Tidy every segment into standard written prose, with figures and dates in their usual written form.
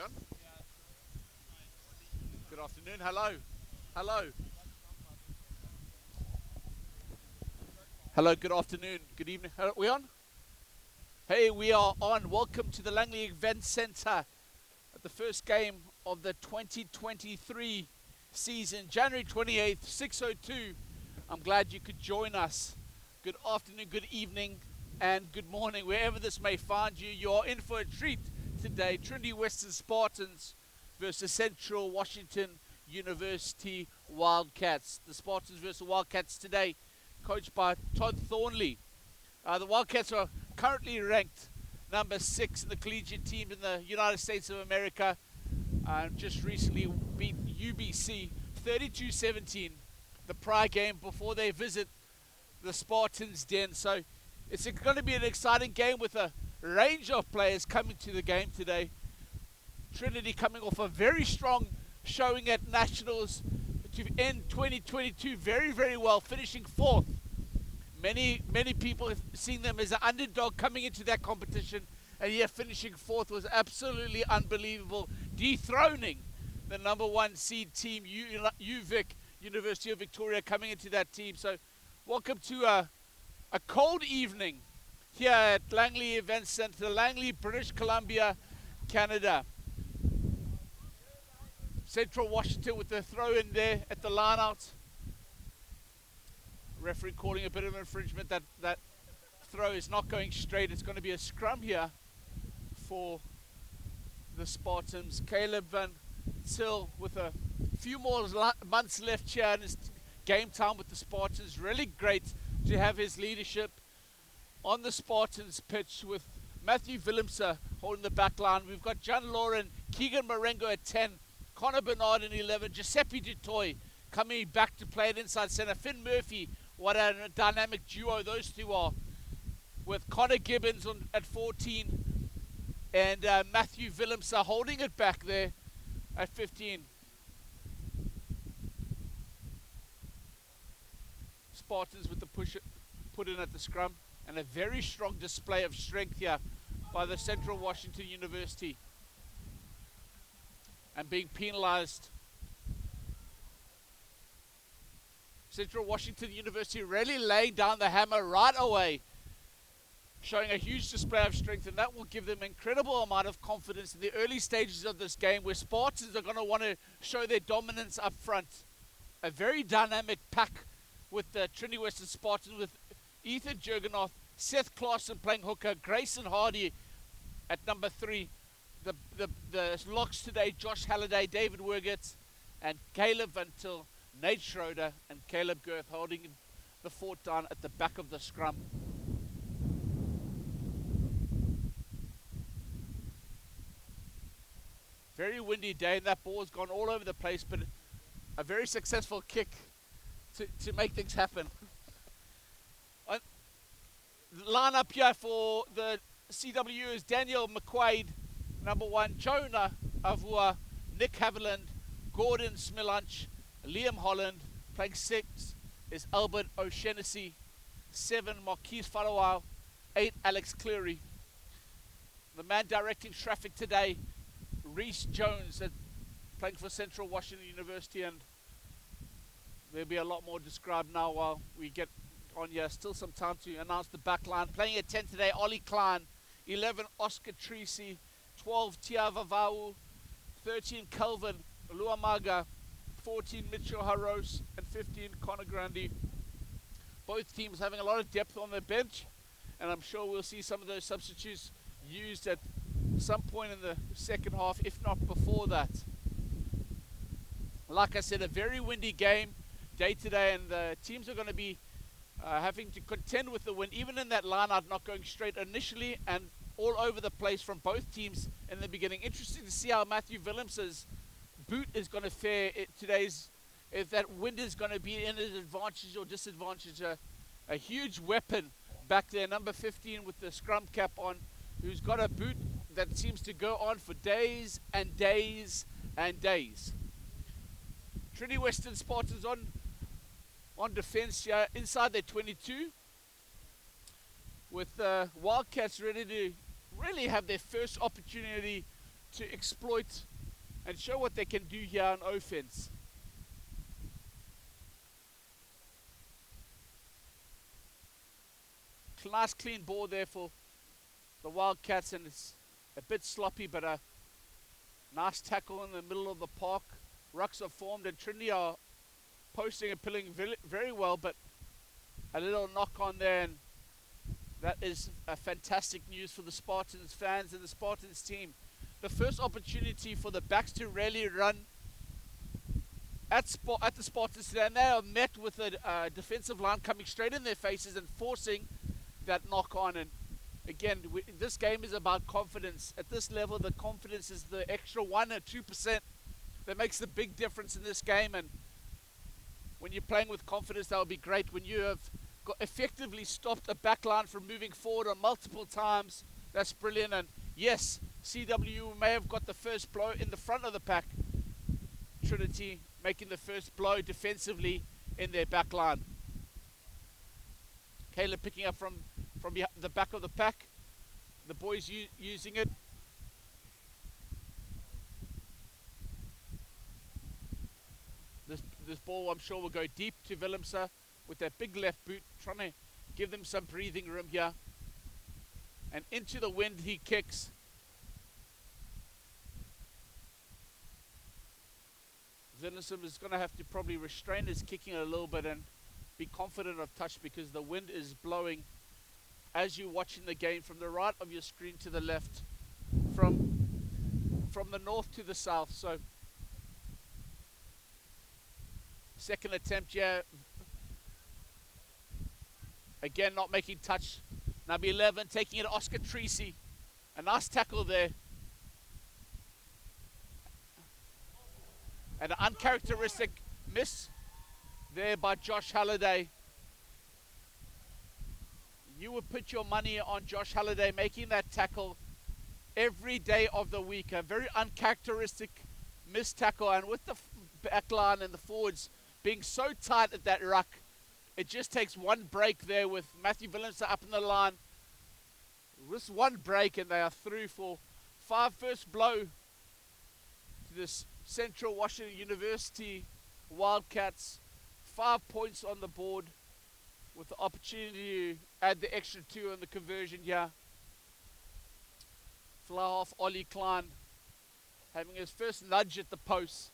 on? Good afternoon. Hello. Hello. Hello. Good afternoon. Good evening. Hello, we on? Hey, we are on. Welcome to the Langley Event Centre at the first game of the 2023 season, January 28th, 6:02. I'm glad you could join us. Good afternoon, good evening, and good morning, wherever this may find you. You are in for a treat today. Trinity Western Spartans versus Central Washington University Wildcats. The Spartans versus Wildcats today, coached by Todd Thornley. The Wildcats are currently ranked number 6 in the collegiate team in the United States of America. Just recently beat UBC 32-17, the prior game before they visit the Spartans' den. So it's going to be an exciting game with a range of players coming to the game today. Trinity coming off a very strong showing at Nationals to end 2022 very, very well, finishing 4th. Many people have seen them as an underdog coming into that competition, and yet finishing 4th was absolutely unbelievable, dethroning the number 1 seed team, UVic, University of Victoria, coming into that team. So welcome to a cold evening here at Langley Event Centre, Langley, British Columbia, Canada. Central Washington with the throw in there at the line out. Referee calling a bit of infringement. That throw is not going straight. It's going to be a scrum here for the Spartans. Caleb Van Til with a few more months left here in his game time with the Spartans. Really great to have his leadership on the Spartans pitch with Matthew Willemse holding the back line. We've got John Lauren, Keegan Marengo at 10, Connor Bernard in 11, Giuseppe Dutoy coming back to play at inside centre, Finn Murphy. What a dynamic duo those two are, with Connor Gibbons at 14 and Matthew Willemse holding it back there at 15. Spartans with the push put in at the scrum, and a very strong display of strength here by the Central Washington University, and being penalized. Central Washington University really laying down the hammer right away, showing a huge display of strength, and that will give them an incredible amount of confidence in the early stages of this game, where Spartans are going to want to show their dominance up front. A very dynamic pack with the Trinity Western Spartans, with Ethan Jurgenoth, Seth Clarkson playing hooker, Grayson Hardy at number 3. The locks today, Josh Halliday, David Wergert, and Caleb Van Til, Nate Schroeder, and Caleb Girth holding the fort down at the back of the scrum. Very windy day, and that ball's gone all over the place, but a very successful kick to make things happen. The lineup here for the CWU is Daniel McQuaid, number 1, Jonah Avua, Nick Haviland, Gordon Smilunch, Liam Holland. Playing 6 is Albert O'Shaughnessy, 7 Marquise Falawau, 8 Alex Cleary. The man directing traffic today, Reese Jones, playing for Central Washington University, and there'll be a lot more described now while we get on here. Still some time to announce the back line. Playing at 10 today, Ollie Klein, 11 Oscar Treacy, 12 Tiava Vau, 13 Kelvin Luamaga, 14 Mitchell Harros, and 15 Connor Grandy. Both teams having a lot of depth on their bench, and I'm sure we'll see some of those substitutes used at some point in the second half, if not before that. Like I said, a very windy game day today, and the teams are going to be having to contend with the wind, even in that line out not going straight initially, and all over the place from both teams in the beginning. Interesting to see how Matthew Willemse's boot is going to fare today's, if that wind is going to be in his advantage or disadvantage. A huge weapon back there, number 15 with the scrum cap on, who's got a boot that seems to go on for days and days and days. Trinity Western Spartans on defense here inside their 22, with the Wildcats ready to really have their first opportunity to exploit and show what they can do here on offense. Nice clean ball there for the Wildcats, and it's a bit sloppy, but a nice tackle in the middle of the park. Rucks are formed, and Trinity are posting and pilling very well, but a little knock on there, and that is a fantastic news for the Spartans fans and the Spartans team. The first opportunity for the backs to really run at the Spartans today, and they are met with a defensive line coming straight in their faces and forcing that knock on. And again, this game is about confidence. At this level, the confidence is the extra 1 or 2% that makes the big difference in this game. And when you're playing with confidence, that would be great. When you have effectively stopped a back line from moving forward on multiple times, that's brilliant. And yes, CWU may have got the first blow in the front of the pack. Trinity making the first blow defensively in their back line. Caleb picking up from the back of the pack. The boys using it. This ball, I'm sure, will go deep to Willemse with that big left boot, trying to give them some breathing room here. And into the wind he kicks. Willemse is going to have to probably restrain his kicking a little bit and be confident of touch, because the wind is blowing as you're watching the game from the right of your screen to the left, from the north to the south. So second attempt here, again not making touch. Number 11 taking it, Oscar Treacy. A nice tackle there, and an uncharacteristic miss there by Josh Halliday. You would put your money on Josh Halliday making that tackle every day of the week. A very uncharacteristic missed tackle, and with the back line and the forwards being so tight at that ruck, it just takes one break there with Matthew Willemse up in the line. Just one break and they are through for 5 first blow to this Central Washington University Wildcats. 5 points on the board with the opportunity to add the extra 2 on the conversion here. Fly half Ollie Klein having his first nudge at the post.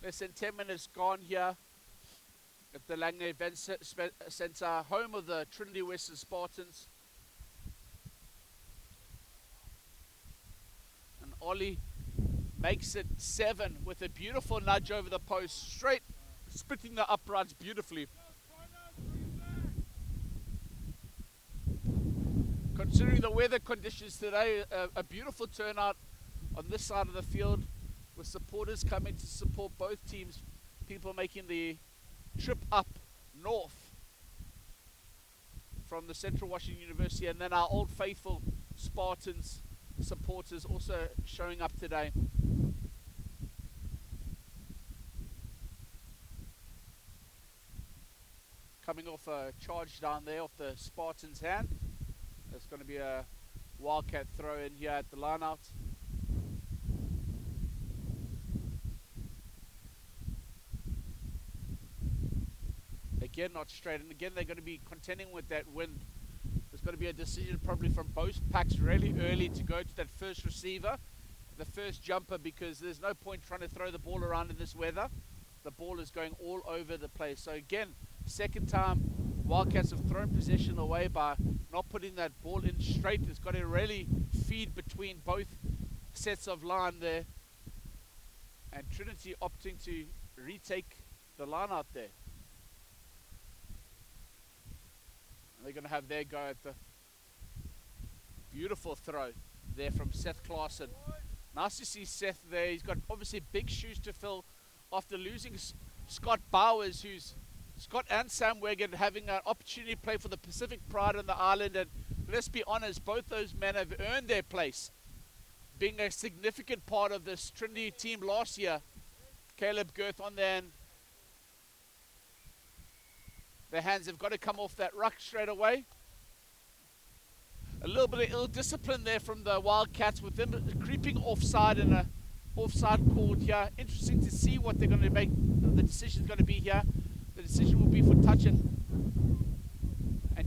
Less than 10 minutes gone here at the Langley Event Centre, home of the Trinity Western Spartans. And Ollie makes it 7 with a beautiful nudge over the post, straight splitting the uprights beautifully. Considering the weather conditions today, a beautiful turnout on this side of the field, with supporters coming to support both teams, people making the trip up north from the Central Washington University, and then our old faithful Spartans supporters also showing up today. Coming off a charge down there off the Spartans' hand. There's going to be a Wildcat throw in here at the line out. Again, not straight, and again they're going to be contending with that wind. There's going to be a decision probably from both packs really early to go to that first receiver, the first jumper, because there's no point trying to throw the ball around in this weather. The ball is going all over the place. So again, second time Wildcats have thrown possession away by not putting that ball in straight. It's got to really feed between both sets of line there, and Trinity opting to retake the line out there. They're going to have their go at the beautiful throw there from Seth Claassen. Nice to see Seth there. He's got obviously big shoes to fill after losing Scott Bowers, who's Scott and Sam Wegan having an opportunity to play for the Pacific Pride on the island. And let's be honest, both those men have earned their place, being a significant part of this Trinity team last year. Caleb Girth on there, and Their hands have got to come off that ruck straight away. A little bit of ill discipline there from the Wildcats with them creeping offside in a offside called here. Interesting to see what they're going to make. The decision's going to be here. The decision will be for touch and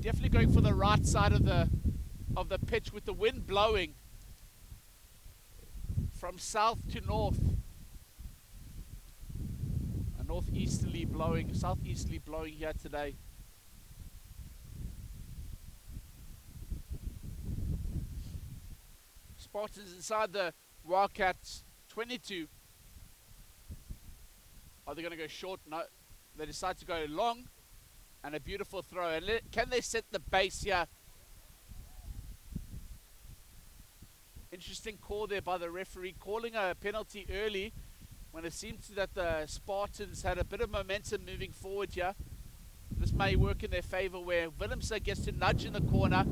definitely going for the right side of the pitch with the wind blowing from south to north. A southeasterly blowing here today. Spartans inside the Wildcats 22. Are they going to go short? No. They decide to go long. And a beautiful throw. And can they set the base here? Interesting call there by the referee, calling a penalty early when it seems that the Spartans had a bit of momentum moving forward here. This may work in their favor where Willemse gets to nudge in the corner.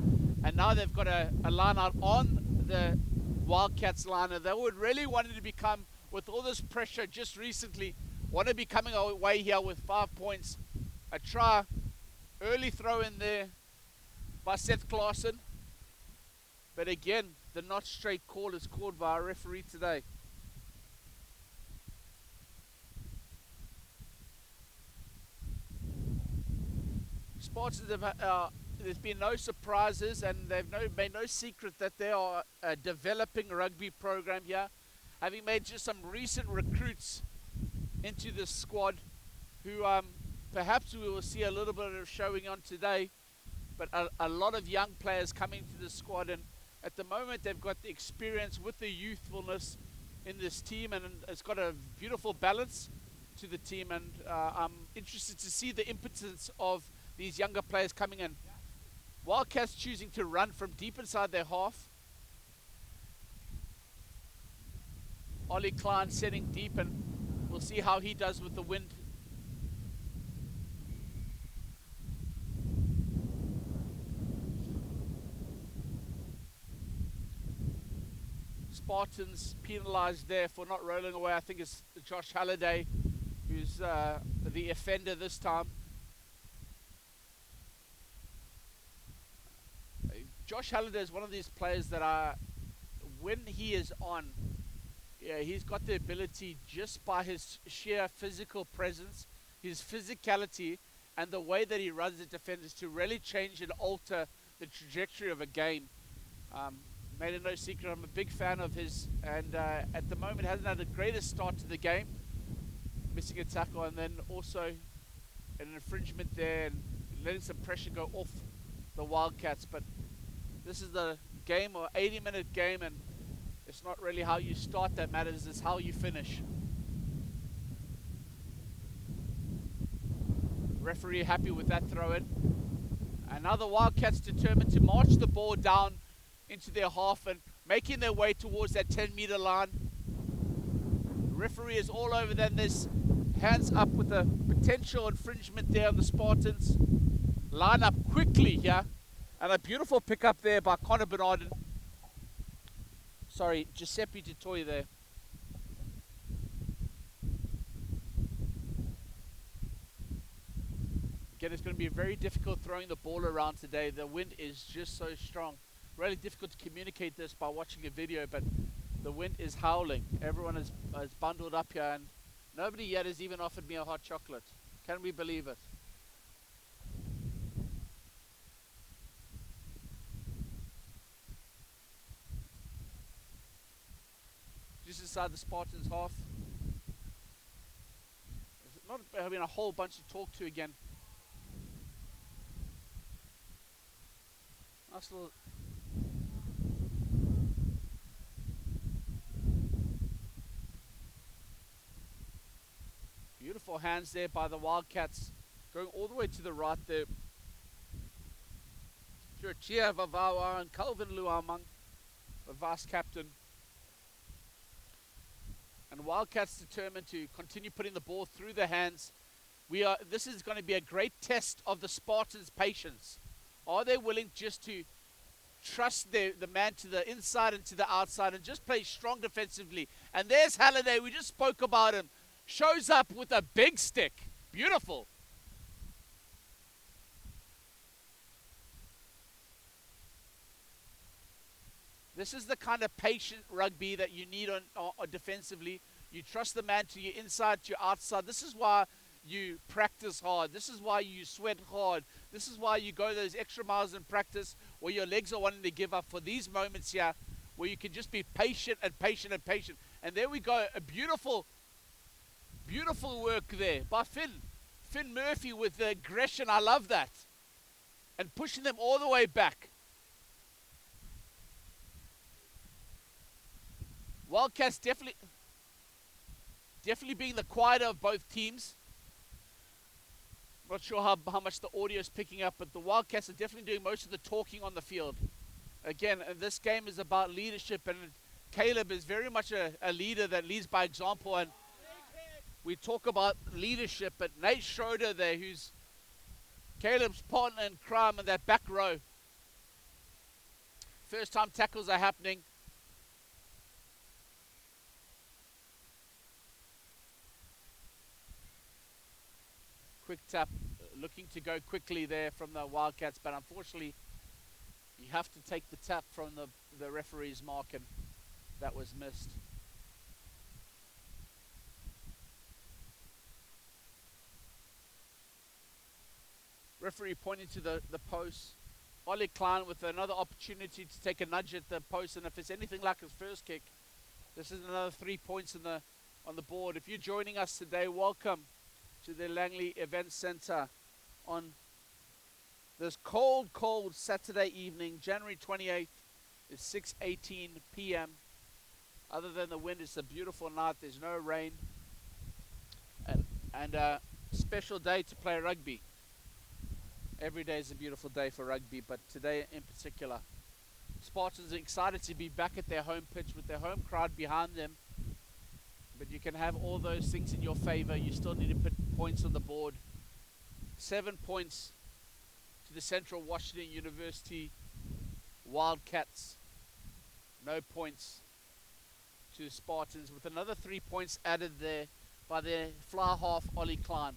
And now they've got a line out on the Wildcats liner. They would really wanted to become, with all this pressure just recently, want to be coming away here with 5 points. A try, early throw in there by Seth Claassen. But again, the not straight call is called by our referee today. Spartans have there's been no surprises, and they've made no secret that they are a developing rugby program here, having made just some recent recruits into this squad who perhaps we will see a little bit of showing on today, but a lot of young players coming to the squad, and at the moment they've got the experience with the youthfulness in this team, and it's got a beautiful balance to the team, and I'm interested to see the impotence of these younger players coming in. Wildcats choosing to run from deep inside their half. Ollie Klein setting deep, and we'll see how he does with the wind. Spartans penalized there for not rolling away. I think it's Josh Halliday who's the offender this time. Josh Halliday is one of these players that when he is on, yeah, he's got the ability just by his sheer physical presence, his physicality, and the way that he runs the defenders to really change and alter the trajectory of a game. Made it no secret, I'm a big fan of his, and at the moment hasn't had the greatest start to the game, missing a tackle, and then also an infringement there and letting some pressure go off the Wildcats. But this is the game, or 80-minute game, and it's not really how you start that matters, it's how you finish. Referee happy with that throw-in. And now the Wildcats determined to march the ball down into their half and making their way towards that 10-meter line. Referee is all over them. There's hands up with a potential infringement there on the Spartans. Line up quickly here. And a beautiful pickup there by Connor Bernardin. Sorry, Giuseppe Dutoy there. Again, it's going to be very difficult throwing the ball around today. The wind is just so strong. Really difficult to communicate this by watching a video, but the wind is howling. Everyone is bundled up here, and nobody yet has even offered me a hot chocolate. Can we believe it? Just inside the Spartans half. There's not having a whole bunch to talk to again. Nice little... Beautiful hands there by the Wildcats, going all the way to the right there. Chia Vavawa and Calvin Luamang, the vice captain. And Wildcats determined to continue putting the ball through their hands. This is going to be a great test of the Spartans' patience. Are they willing just to trust the man to the inside and to the outside and just play strong defensively? And there's Halliday, we just spoke about him. Shows up with a big stick. Beautiful. This is the kind of patient rugby that you need on defensively. You trust the man to your inside, to your outside. This is why you practice hard. This is why you sweat hard. This is why you go those extra miles in practice where your legs are wanting to give up for these moments here where you can just be patient and patient and patient. And there we go. A beautiful, beautiful work there by Finn Murphy with the aggression. I love that. And pushing them all the way back. Wildcats definitely being the quieter of both teams. Not sure how much the audio is picking up, but the Wildcats are definitely doing most of the talking on the field. Again, this game is about leadership, and Caleb is very much a leader that leads by example. And we talk about leadership, but Nate Schroeder there, who's Caleb's partner in crime in that back row. First time tackles are happening. Quick tap, looking to go quickly there from the Wildcats, but unfortunately you have to take the tap from the referee's mark, and that was missed. Referee pointing to the post. Ollie Klein with another opportunity to take a nudge at the post, and if it's anything like his first kick, this is another 3 points on the board. If you're joining us today, welcome to the Langley Event Centre on this cold Saturday evening. January 28th is 6:18 p.m. Other than the wind, it's a beautiful night. There's no rain, and a special day to play rugby. Every day is a beautiful day for rugby, but today in particular. Spartans are excited to be back at their home pitch with their home crowd behind them. But you can have all those things in your favor. You still need to put points on the board. 7 points to the Central Washington University Wildcats. No points to the Spartans, with another 3 points added there by their fly half, Ollie Klein.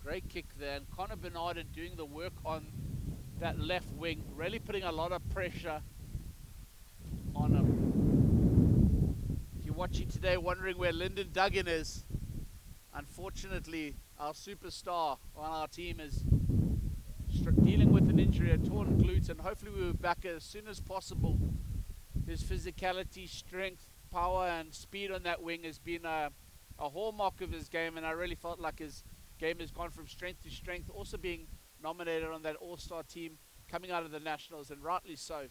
Great kick there, and Connor Bernard doing the work on that left wing, really putting a lot of pressure on him. If you're watching today wondering where Lyndon Duggan is, unfortunately our superstar on our team is dealing with an injury, a torn glute, and hopefully we'll be back as soon as possible. His physicality, strength, power and speed on that wing has been a hallmark of his game, and I really felt like his game has gone from strength to strength, also being nominated on that all-star team coming out of the Nationals, and rightly so,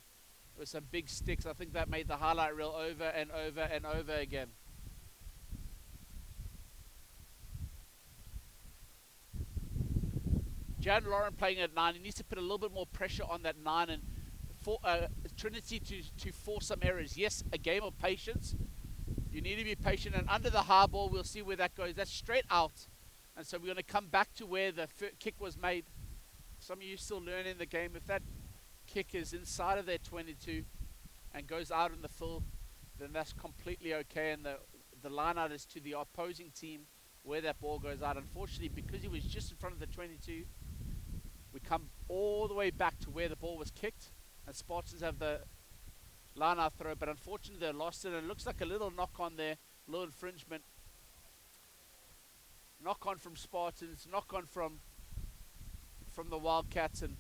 with some big sticks. I think that made the highlight reel over and over and over again. Jan Lauren playing at 9. He needs to put a little bit more pressure on that 9 and for Trinity to force some errors. Yes, a game of patience. You need to be patient, and under the high ball, we'll see where that goes. That's straight out. And so we're going to come back to where the kick was made. Some of you still learning the game. If that kick is inside of their 22 and goes out in the fill, then that's completely okay. And the line out is to the opposing team where that ball goes out. Unfortunately, because he was just in front of the 22, we come all the way back to where the ball was kicked. And Spartans have the line out throw. But unfortunately, they lost it. And it looks like a little knock on there, a little infringement. Knock on from Spartans, knock on from the Wildcats, and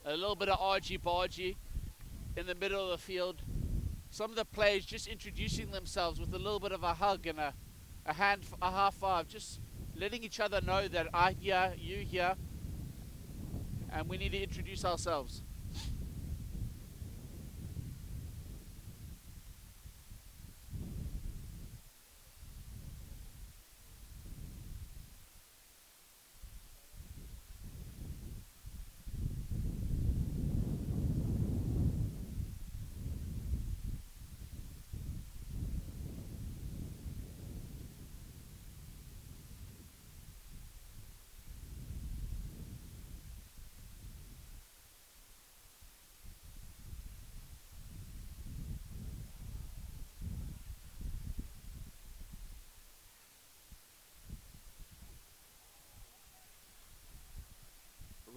a little bit of argy-bargy in the middle of the field. Some of the players just introducing themselves with a little bit of a hug and a high five, just letting each other know that I here, you here, and we need to introduce ourselves.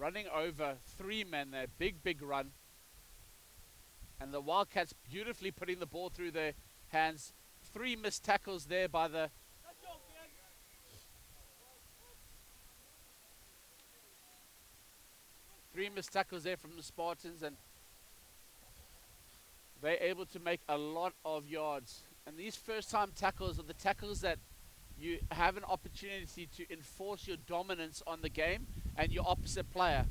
running over 3 men there. Big run. And the Wildcats beautifully putting the ball through their hands. 3 missed tackles there by the... Three missed tackles there from the Spartans, and they're able to make a lot of yards. And these first-time tackles are the tackles that you have an opportunity to enforce your dominance on the game and your opposite player.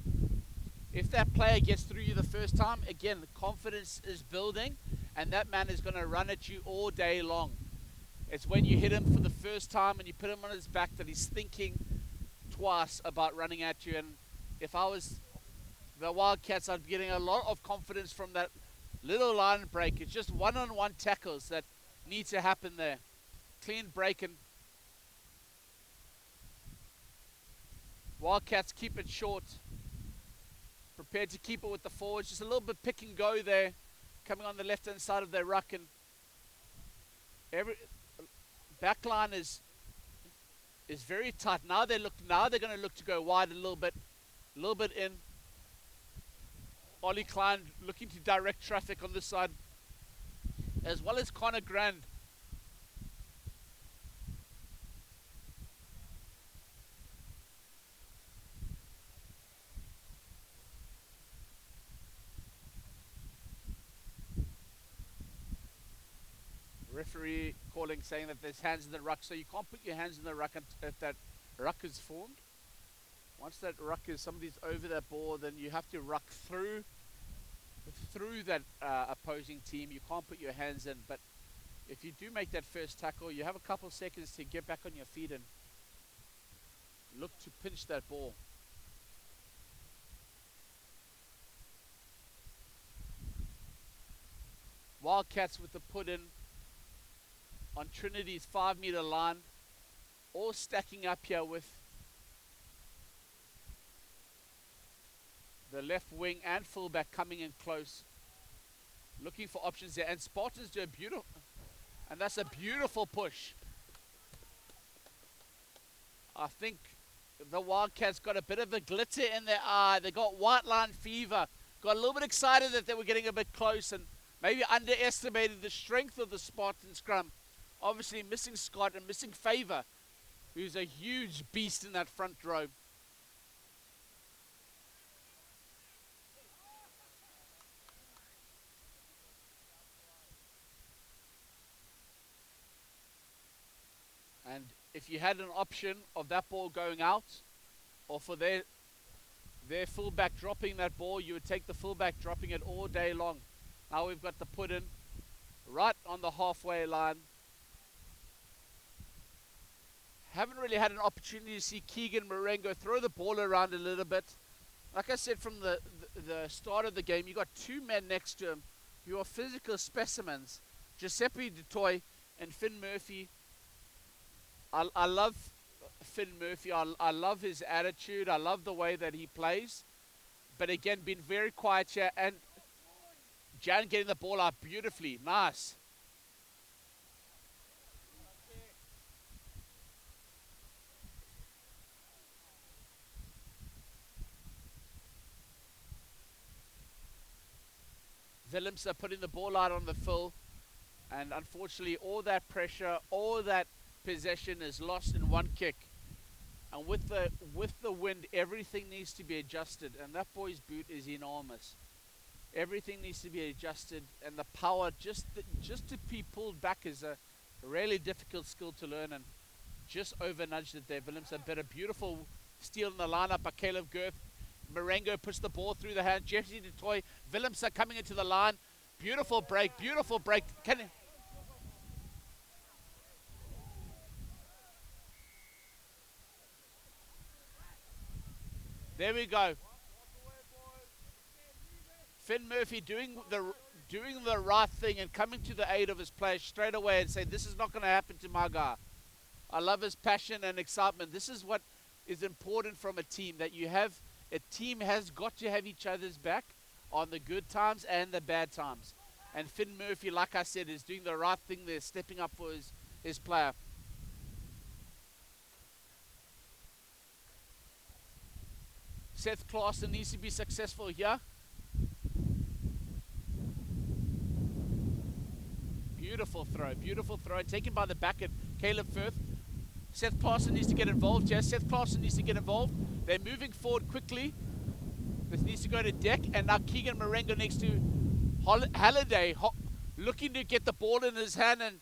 If that player gets through you the first time, again, the confidence is building, and that man is going to run at you all day long. It's when you hit him for the first time and you put him on his back that he's thinking twice about running at you. And if I was the Wildcats, I'd be getting a lot of confidence from that little line break. It's just one-on-one tackles that need to happen there. Clean break, and Wildcats keep it short. Prepared to keep it with the forwards. Just a little bit pick and go there, coming on the left-hand side of their ruck, and every back line is very tight. Now they're going to look to go wide a little bit in. Ollie Klein looking to direct traffic on this side, as well as Connor Grand. Referee calling, saying that there's hands in the ruck, so you can't put your hands in the ruck if that ruck is formed. Once that ruck is, somebody's over that ball, then you have to ruck through that opposing team. You can't put your hands in, but if you do make that first tackle, you have a couple seconds to get back on your feet and look to pinch that ball. Wildcats with the put in on Trinity's 5-meter line, all stacking up here with the left wing and fullback coming in close, looking for options there. And Spartans do a beautiful, and that's a beautiful push. I think the Wildcats got a bit of a glitter in their eye. They got white line fever, got a little bit excited that they were getting a bit close, and maybe underestimated the strength of the Spartan scrum. Obviously missing Scott and missing Favor, who's a huge beast in that front row. And if you had an option of that ball going out, or for their fullback dropping that ball, you would take the fullback dropping it all day long. Now we've got the put in right on the halfway line. Haven't really had an opportunity to see Keegan Marengo throw the ball around a little bit. Like I said from the start of the game, you got 2 men next to him who are physical specimens. Giuseppe DeToy and Finn Murphy. I love Finn Murphy. I love his attitude. I love the way that he plays. But again, been very quiet here. And Jan getting the ball out beautifully. Nice. Willems are putting the ball out on the fill. And unfortunately, all that pressure, all that possession is lost in one kick. And with the wind, everything needs to be adjusted, and that boy's boot is enormous. Everything needs to be adjusted, and the power just to be pulled back is a really difficult skill to learn, and just over nudged it there. Willems a bit of beautiful steal in the lineup by Caleb Girth. Marengo puts the ball through the hand. Jesse DeToy, Willems coming into the line. Beautiful break, beautiful break. There we go. Finn Murphy doing the right thing and coming to the aid of his players straight away and saying, this is not going to happen to my guy. I love his passion and excitement. This is what is important from a team, that you have a team has got to have each other's back on the good times and the bad times. And Finn Murphy, like I said, is doing the right thing there, stepping up for his player. Seth Claassen needs to be successful here. Beautiful throw, taken by the back at Caleb Firth. Seth Claassen needs to get involved. Yes, Seth Claassen needs to get involved. They're moving forward quickly. This needs to go to deck, and now Keegan Marengo next to Halliday, looking to get the ball in his hand, and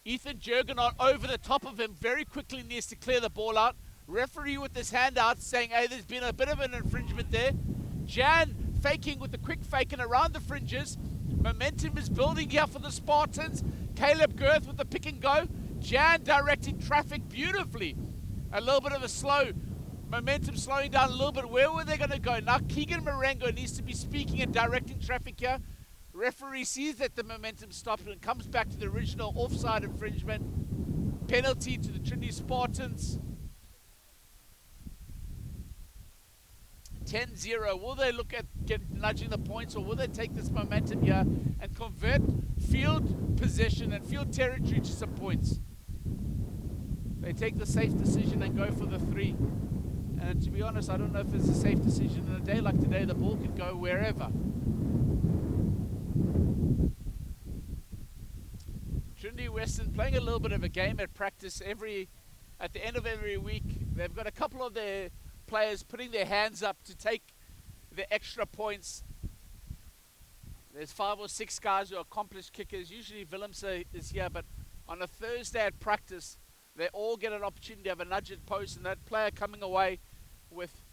Ethan Jurgenot over the top of him very quickly needs to clear the ball out. Referee with his hand out saying, hey, there's been a bit of an infringement there. Jan faking with the quick fake and around the fringes. Momentum is building here for the Spartans. Caleb Girth with the pick and go. Jan directing traffic beautifully. A little bit of a slow momentum, slowing down a little bit. Where were they going to go? Now Keegan Marengo needs to be speaking and directing traffic here. Referee sees that the momentum stops and comes back to the original offside infringement. Penalty to the Trinity Spartans. 10-0. Will they look at nudging the points, or will they take this momentum here and convert field possession and field territory to some points? They take the safe decision and go for the 3. And to be honest, I don't know if it's a safe decision. On a day like today, the ball could go wherever. Trinity Western playing a little bit of a game at practice at the end of every week. They've got a couple of their players putting their hands up to take the extra points. There's 5 or 6 guys who are accomplished kickers. Usually Willemse is here, but on a Thursday at practice, they all get an opportunity to have a nudge at post, and that player coming away with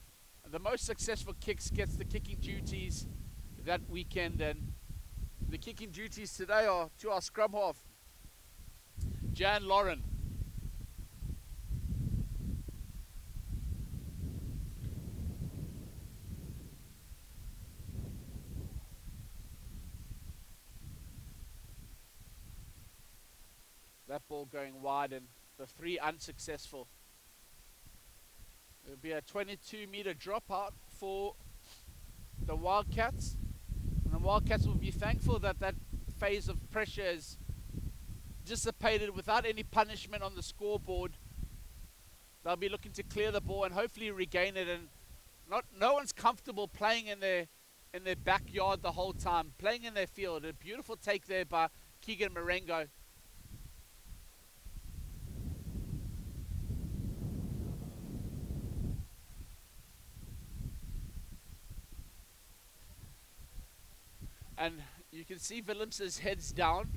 the most successful kicks gets the kicking duties that weekend. And the kicking duties today are to our scrum half, Jan Lauren. That ball going wide, and the 3 unsuccessful. It'll be a 22-meter dropout for the Wildcats. And the Wildcats will be thankful that that phase of pressure is dissipated without any punishment on the scoreboard. They'll be looking to clear the ball and hopefully regain it. And no one's comfortable playing in their backyard the whole time, playing in their field. A beautiful take there by Keegan Marengo. And you can see Willemse's head's down.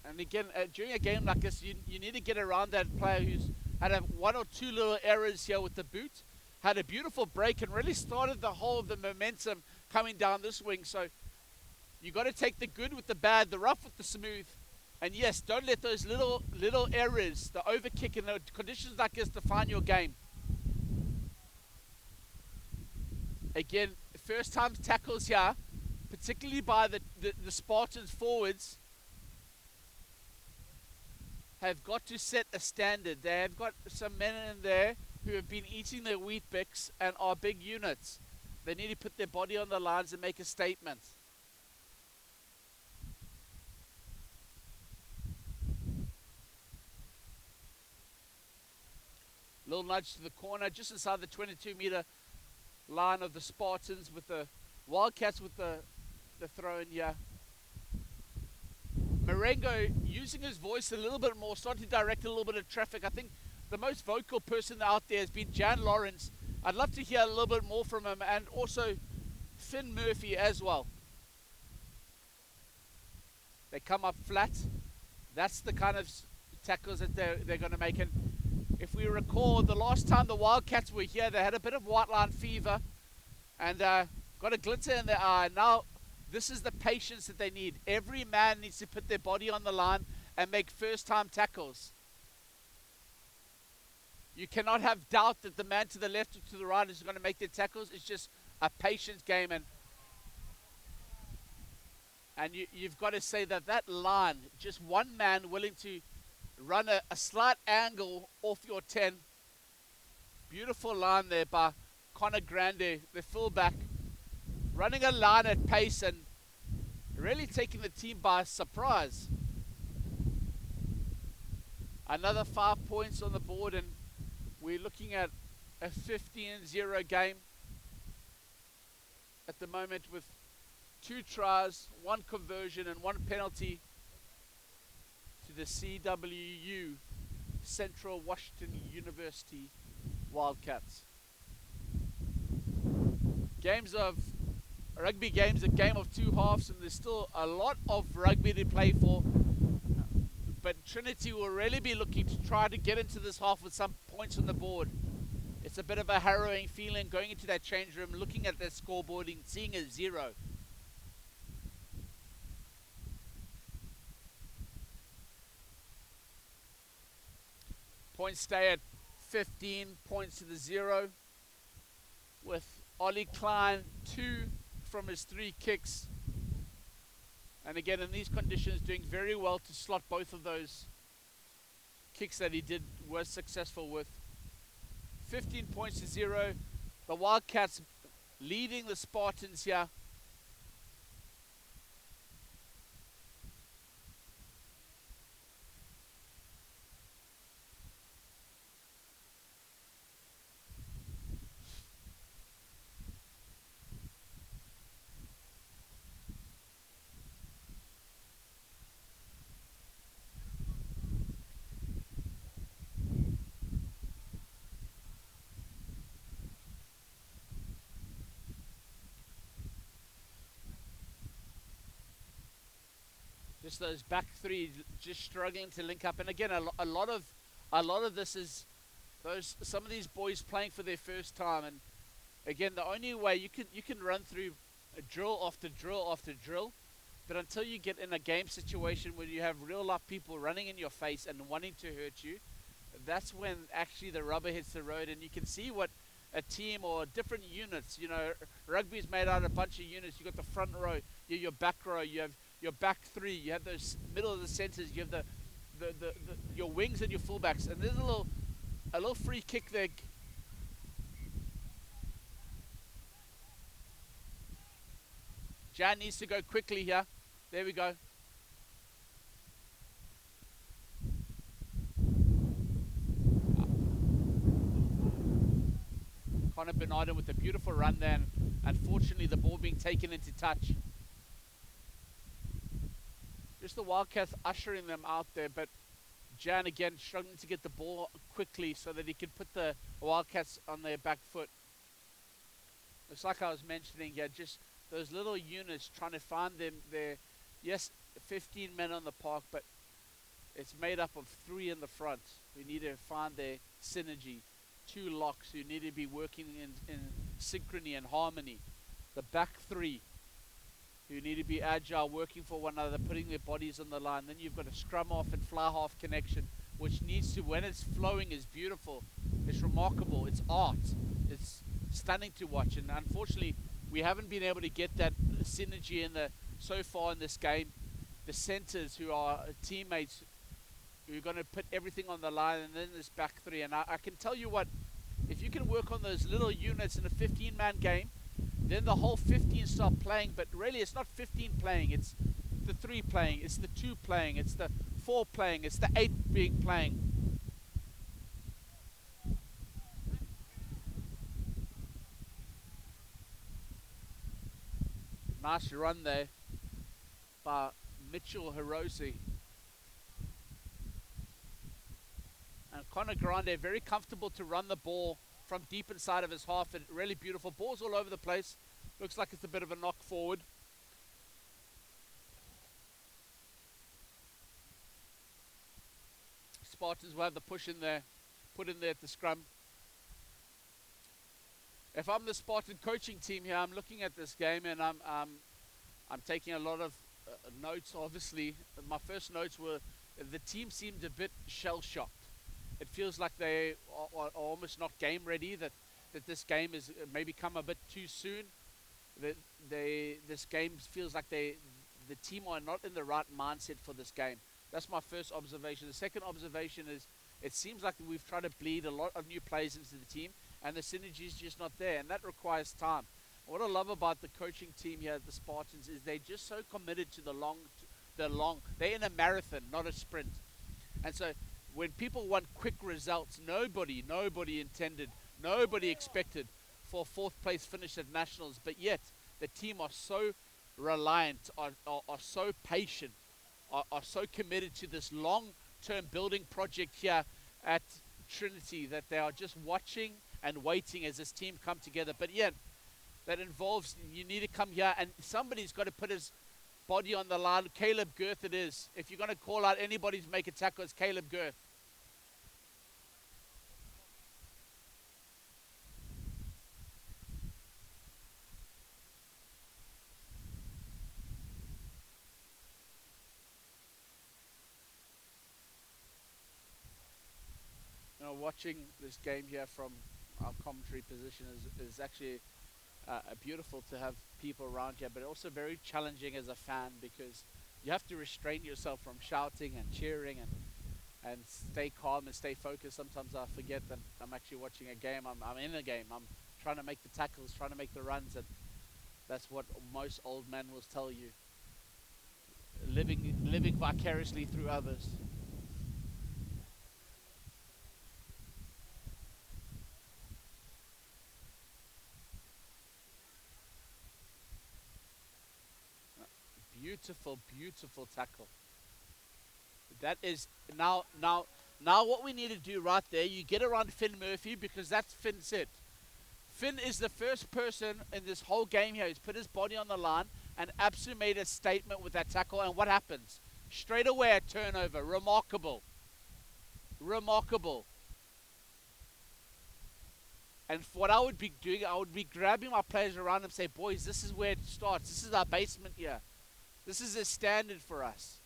And again, during a game like this, you need to get around that player who's had 1 or 2 little errors here with the boot. Had a beautiful break and really started the whole of the momentum coming down this wing. So you got to take the good with the bad, the rough with the smooth. And yes, don't let those little errors, the overkick and the conditions like this define your game. Again, first time tackles here, particularly by the Spartans forwards, have got to set a standard. They have got some men in there who have been eating their wheat bix and are big units. They need to put their body on the lines and make a statement. Little nudge to the corner, just inside the 22-meter line of the Spartans, with the Wildcats with the throw in here. Marengo using his voice a little bit more, starting to direct a little bit of traffic. I think the most vocal person out there has been Jan Lawrence. I'd love to hear a little bit more from him, and also Finn Murphy as well. They come up flat. That's the kind of tackles that they're going to make. And if we recall, the last time the Wildcats were here, they had a bit of white line fever and got a glitter in their eye. Now, this is the patience that they need. Every man needs to put their body on the line and make first-time tackles. You cannot have doubt that the man to the left or to the right is going to make their tackles. It's just a patience game. And you've got to say that line, just one man willing to run a slight angle off your 10. Beautiful line there by Connor Grande, the fullback, running a line at pace and really taking the team by surprise. Another 5 points on the board, and we're looking at a 15-0 game at the moment with 2 tries, 1 conversion and 1 penalty to the TWU, Central Washington University Wildcats. Rugby games, a game of 2 halves, and there's still a lot of rugby to play for. But Trinity will really be looking to try to get into this half with some points on the board. It's a bit of a harrowing feeling going into that change room, looking at that scoreboard and seeing a 0. Points stay at 15 points to the 0, with Ollie Klein 2 from his 3 kicks. And again, in these conditions, doing very well to slot both of those kicks that he was successful with. 15 points to 0. The Wildcats leading the Spartans here. Just those back 3 just struggling to link up, and again, a lot of this is some of these boys playing for their first time, and again, the only way you can run through a drill after drill after drill, but until you get in a game situation where you have real life people running in your face and wanting to hurt you, that's when actually the rubber hits the road. And you can see what a team or different units, rugby is made out of a bunch of units. You got the front row, your back row, you have your back 3, you have those middle of the centers, you have your wings and your fullbacks, and there's a little free kick there. Jan needs to go quickly here. There we go. Connor Bernardin with a beautiful run there, and unfortunately the ball being taken into touch. Just the Wildcats ushering them out there, but Jan again struggling to get the ball quickly so that he can put the Wildcats on their back foot. It's like I was mentioning, just those little units trying to find their, yes, 15 men on the park, but it's made up of 3 in the front who need to find their synergy, 2 locks who need to be working in synchrony and harmony, the back 3 who need to be agile, working for one another, putting their bodies on the line. Then you've got a scrum half and fly half connection, which needs to, when it's flowing, is beautiful. It's remarkable. It's art. It's stunning to watch. And unfortunately, we haven't been able to get that synergy so far in this game. The centers who are teammates who are going to put everything on the line, and then this back 3. And I can tell you what, if you can work on those little units in a 15-man game, then the whole 15 start playing. But really, it's not 15 playing. It's the 3 playing. It's the 2 playing. It's the 4 playing. It's the 8 being playing. Nice run there by Mitchell Hirose. And Conor Grande, very comfortable to run the ball from deep inside of his half, and really beautiful. Balls all over the place. Looks like it's a bit of a knock forward. Spartans will have the push in there, put in there at the scrum. If I'm the Spartan coaching team here, I'm looking at this game and I'm taking a lot of notes. Obviously, my first notes were the team seemed a bit shell-shocked. It feels like they are almost not game ready, that this game is maybe come a bit too soon. This game feels like the team are not in the right mindset for this game. That's my first observation. The second observation is it seems like we've tried to bleed a lot of new players into the team, and the synergy is just not there, and that requires time. What I love about the coaching team here at the Spartans is they're just so committed to the long. They're in a marathon, not a sprint. And so when people want quick results, nobody intended Nobody expected for a fourth place finish at Nationals, but yet the team are so reliant, are so patient, are so committed to this long-term building project here at Trinity that they are just watching and waiting as this team come together. But yet, that involves you need to come here and somebody's got to put his body on the line. Caleb Girth it is. If you're going to call out anybody to make a tackle, it's Caleb Girth. You know, watching this game here from our commentary position is actually beautiful to have people around here, but also very challenging as a fan because you have to restrain yourself from shouting and cheering and stay calm and stay focused. Sometimes I forget that I'm actually watching a game. I'm in a game. I'm trying to make the tackles, trying to make the runs, and that's what most old men will tell you. Living vicariously through others. Beautiful, beautiful tackle. That is now what we need to do right there. You get around Finn Murphy because that's Finn's it. Finn is the first person in this whole game here who's put his body on the line and absolutely made a statement with that tackle. And what happens? Straight away a turnover. Remarkable. Remarkable. And what I would be doing, I would be grabbing my players around and say, boys, this is where it starts. This is our basement here. This is a standard for us.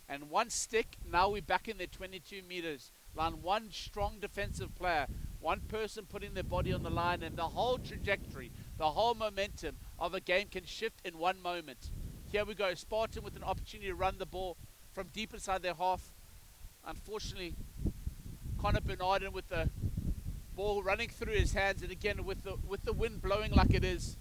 And one stick, now we're back in the 22 meters line. One strong defensive player, one person putting their body on the line, and the whole trajectory, the whole momentum of a game can shift in one moment. Here we go, Spartan with an opportunity to run the ball from deep inside their half. Unfortunately, Connor Bernardin with the ball running through his hands, and again with the wind blowing like it is.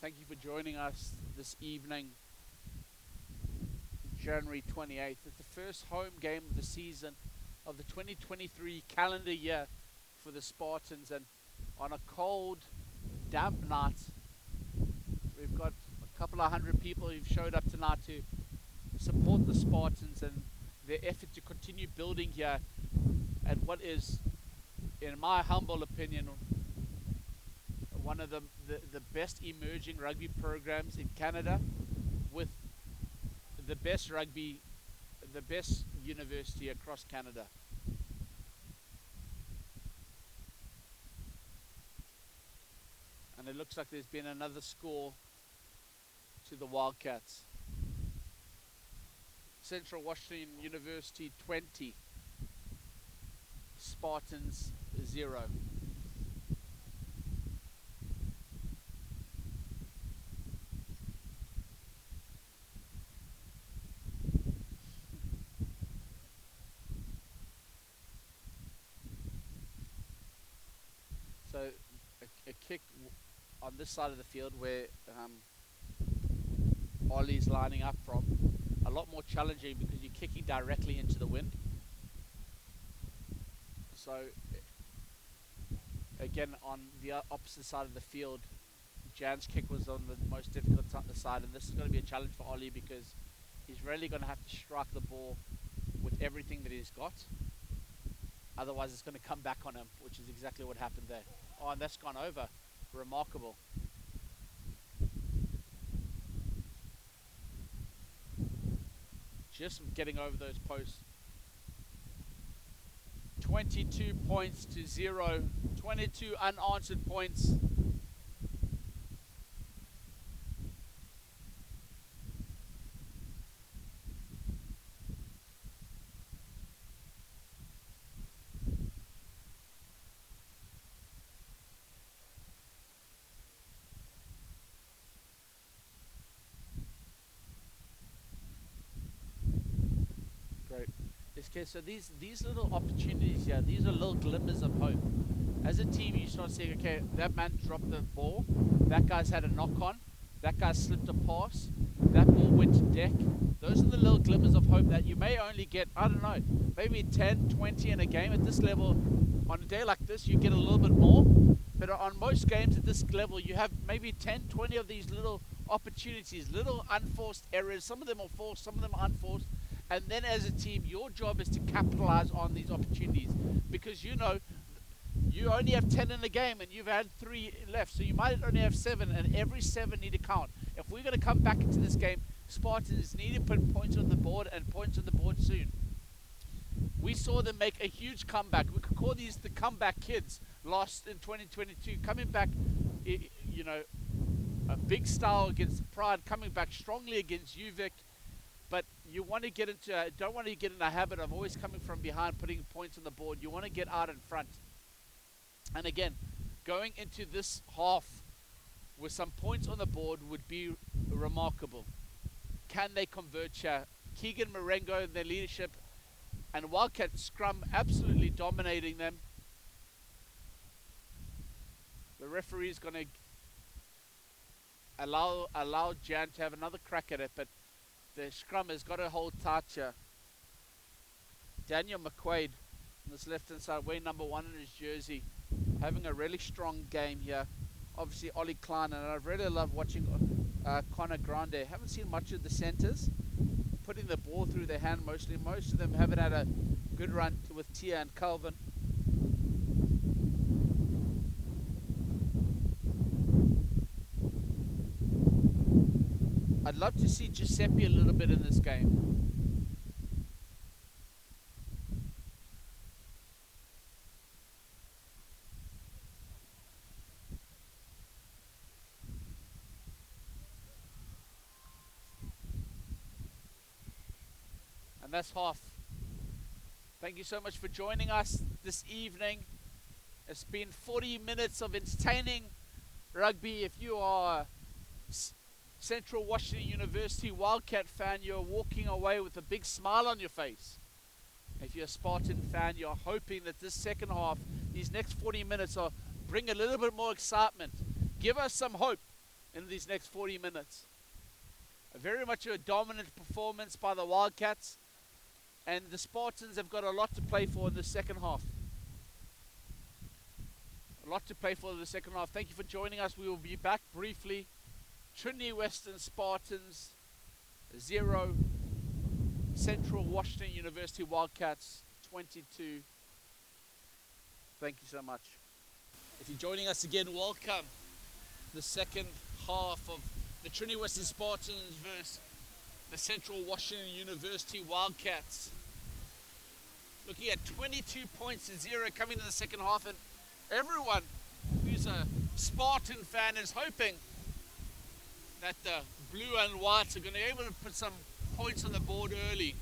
Thank you for joining us this evening, January 28th. It's the first home game of the season of the 2023 calendar year for the Spartans, and on a cold, damp night, we've got a couple of hundred people who've showed up tonight to support the Spartans and their effort to continue building here at what is, in my humble opinion, one of the best emerging rugby programs in Canada, with the best rugby, the best university across Canada. And it looks like there's been another score to the Wildcats. Central Washington University 20, Spartans 0. So a kick on this side of the field where Ollie's lining up from, a lot more challenging because you're kicking directly into the wind. So again, on the opposite side of the field, Jan's kick was on the most difficult side, and this is going to be a challenge for Ollie because he's really going to have to strike the ball with everything that he's got. Otherwise, it's going to come back on him, which is exactly what happened there. Oh, and that's gone over. Remarkable. Just getting over those posts. 22 points to 0. 22 unanswered points. Okay, so these little opportunities here, these are little glimmers of hope. As a team, you start saying, okay, that man dropped the ball, that guy's had a knock on, that guy slipped a pass, that ball went to deck. Those are the little glimmers of hope that you may only get, I don't know, maybe 10, 20 in a game. At this level, on a day like this, you get a little bit more. But on most games at this level, you have maybe 10, 20 of these little opportunities, little unforced errors. Some of them are forced, some of them are unforced. And then as a team, your job is to capitalize on these opportunities, because you know you only have 10 in the game and you've had 3 left, so you might only have 7, and every 7 need to count. If we're going to come back into this game, Spartans need to put points on the board, and points on the board soon. We saw them make a huge comeback. We could call these the comeback kids, lost in 2022, coming back, you know, a big style against Pride, coming back strongly against UVic. But you want to get into, don't want to get in a habit of always coming from behind, putting points on the board. You want to get out in front. And again, going into this half with some points on the board would be remarkable. Can they convert here? Keegan Marengo and their leadership, and Wildcat scrum absolutely dominating them. The referee is going to allow Jan to have another crack at it, but the scrum has got to hold tight here. Daniel McQuaid on this left-hand side, wearing number 1 in his jersey, having a really strong game here. Obviously, Ollie Klein, and I really love watching Connor Grande. Haven't seen much of the centers putting the ball through their hand mostly. Most of them haven't had a good run with Tia and Calvin. I'd love to see Giuseppe a little bit in this game. And that's half. Thank you so much for joining us this evening. It's been 40 minutes of entertaining rugby. If you are Central Washington University Wildcat fan, you're walking away with a big smile on your face. If you're a Spartan fan, you're hoping that this second half, these next 40 minutes, will bring a little bit more excitement. Give us some hope in these next 40 minutes. Very much a dominant performance by the Wildcats, and the Spartans have got a lot to play for in the second half. A lot to play for in the second half. Thank you for joining us. We will be back briefly. Trinity Western Spartans 0, Central Washington University Wildcats 22. Thank you so much. If you're joining us again, welcome. The second half of the Trinity Western Spartans versus the Central Washington University Wildcats. Looking at 22 points to 0 coming to the second half, and everyone who's a Spartan fan is hoping that the blue and whites are going to be able to put some points on the board early.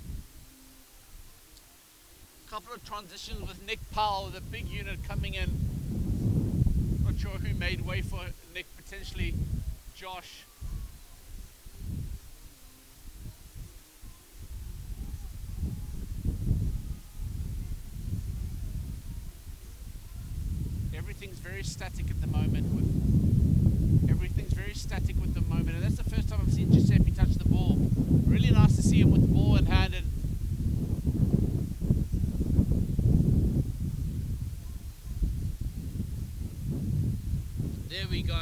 A couple of transitions with Nick Powell, the big unit coming in. Not sure who made way for Nick, potentially Josh. Everything's very static at the moment. Everything's very static with the moment, and that's the first time I've seen Giuseppe touch the ball. Really nice to see him with the ball in hand. And there we go.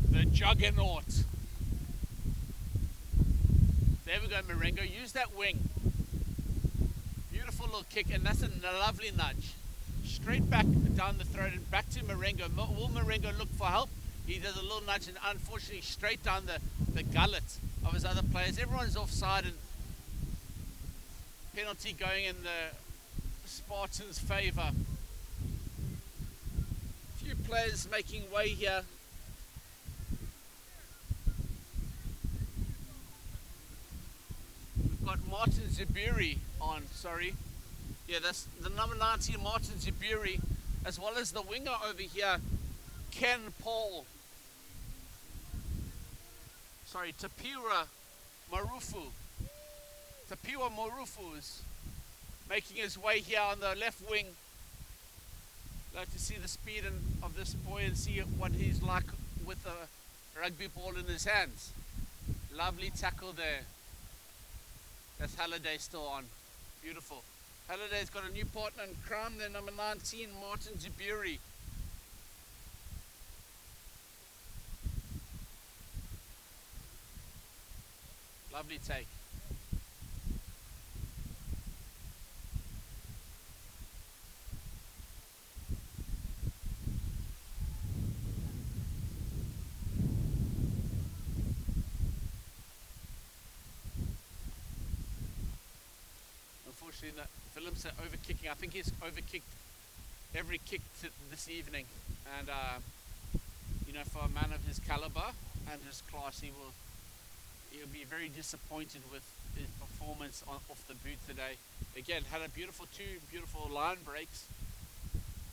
The juggernaut. There we go, Marengo. Use that wing. Beautiful little kick, and that's a lovely nudge. Straight back down the throat and back to Marengo. Will Marengo look for help? He does a little nudge, and unfortunately straight down the gullet of his other players. Everyone's offside, and penalty going in the Spartans' favour. A few players making way here. We've got Martin Zubiri on, sorry. Yeah, that's the number 19, Martin Zubiri, as well as the winger over here, Ken Paul. Sorry, Tapiwa Marufu. Tapiwa Marufu is making his way here on the left wing. Like to see the speed of this boy and see what he's like with a rugby ball in his hands. Lovely tackle there. That's Halliday still on. Beautiful. Halliday's got a new partner in crime there, number 19, Martin Zubiri. Lovely take. Unfortunately, Phillips overkicking. I think he's overkicked every kick this evening, and you know, for a man of his caliber and his class, he'll be very disappointed with his performance off the boot today. Again, had a two beautiful line breaks,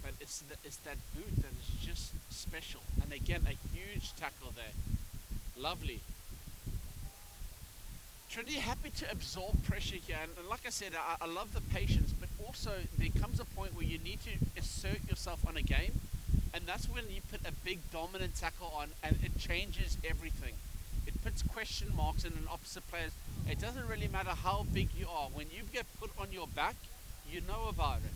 but it's that boot that is just special. And again, a huge tackle there. Lovely. Trinity happy to absorb pressure here, and like I said, I love the patience, but also there comes a point where you need to assert yourself on a game, and that's when you put a big dominant tackle on, and it changes everything. It puts question marks in an opposite players. It doesn't really matter how big you are. When you get put on your back, you know about it.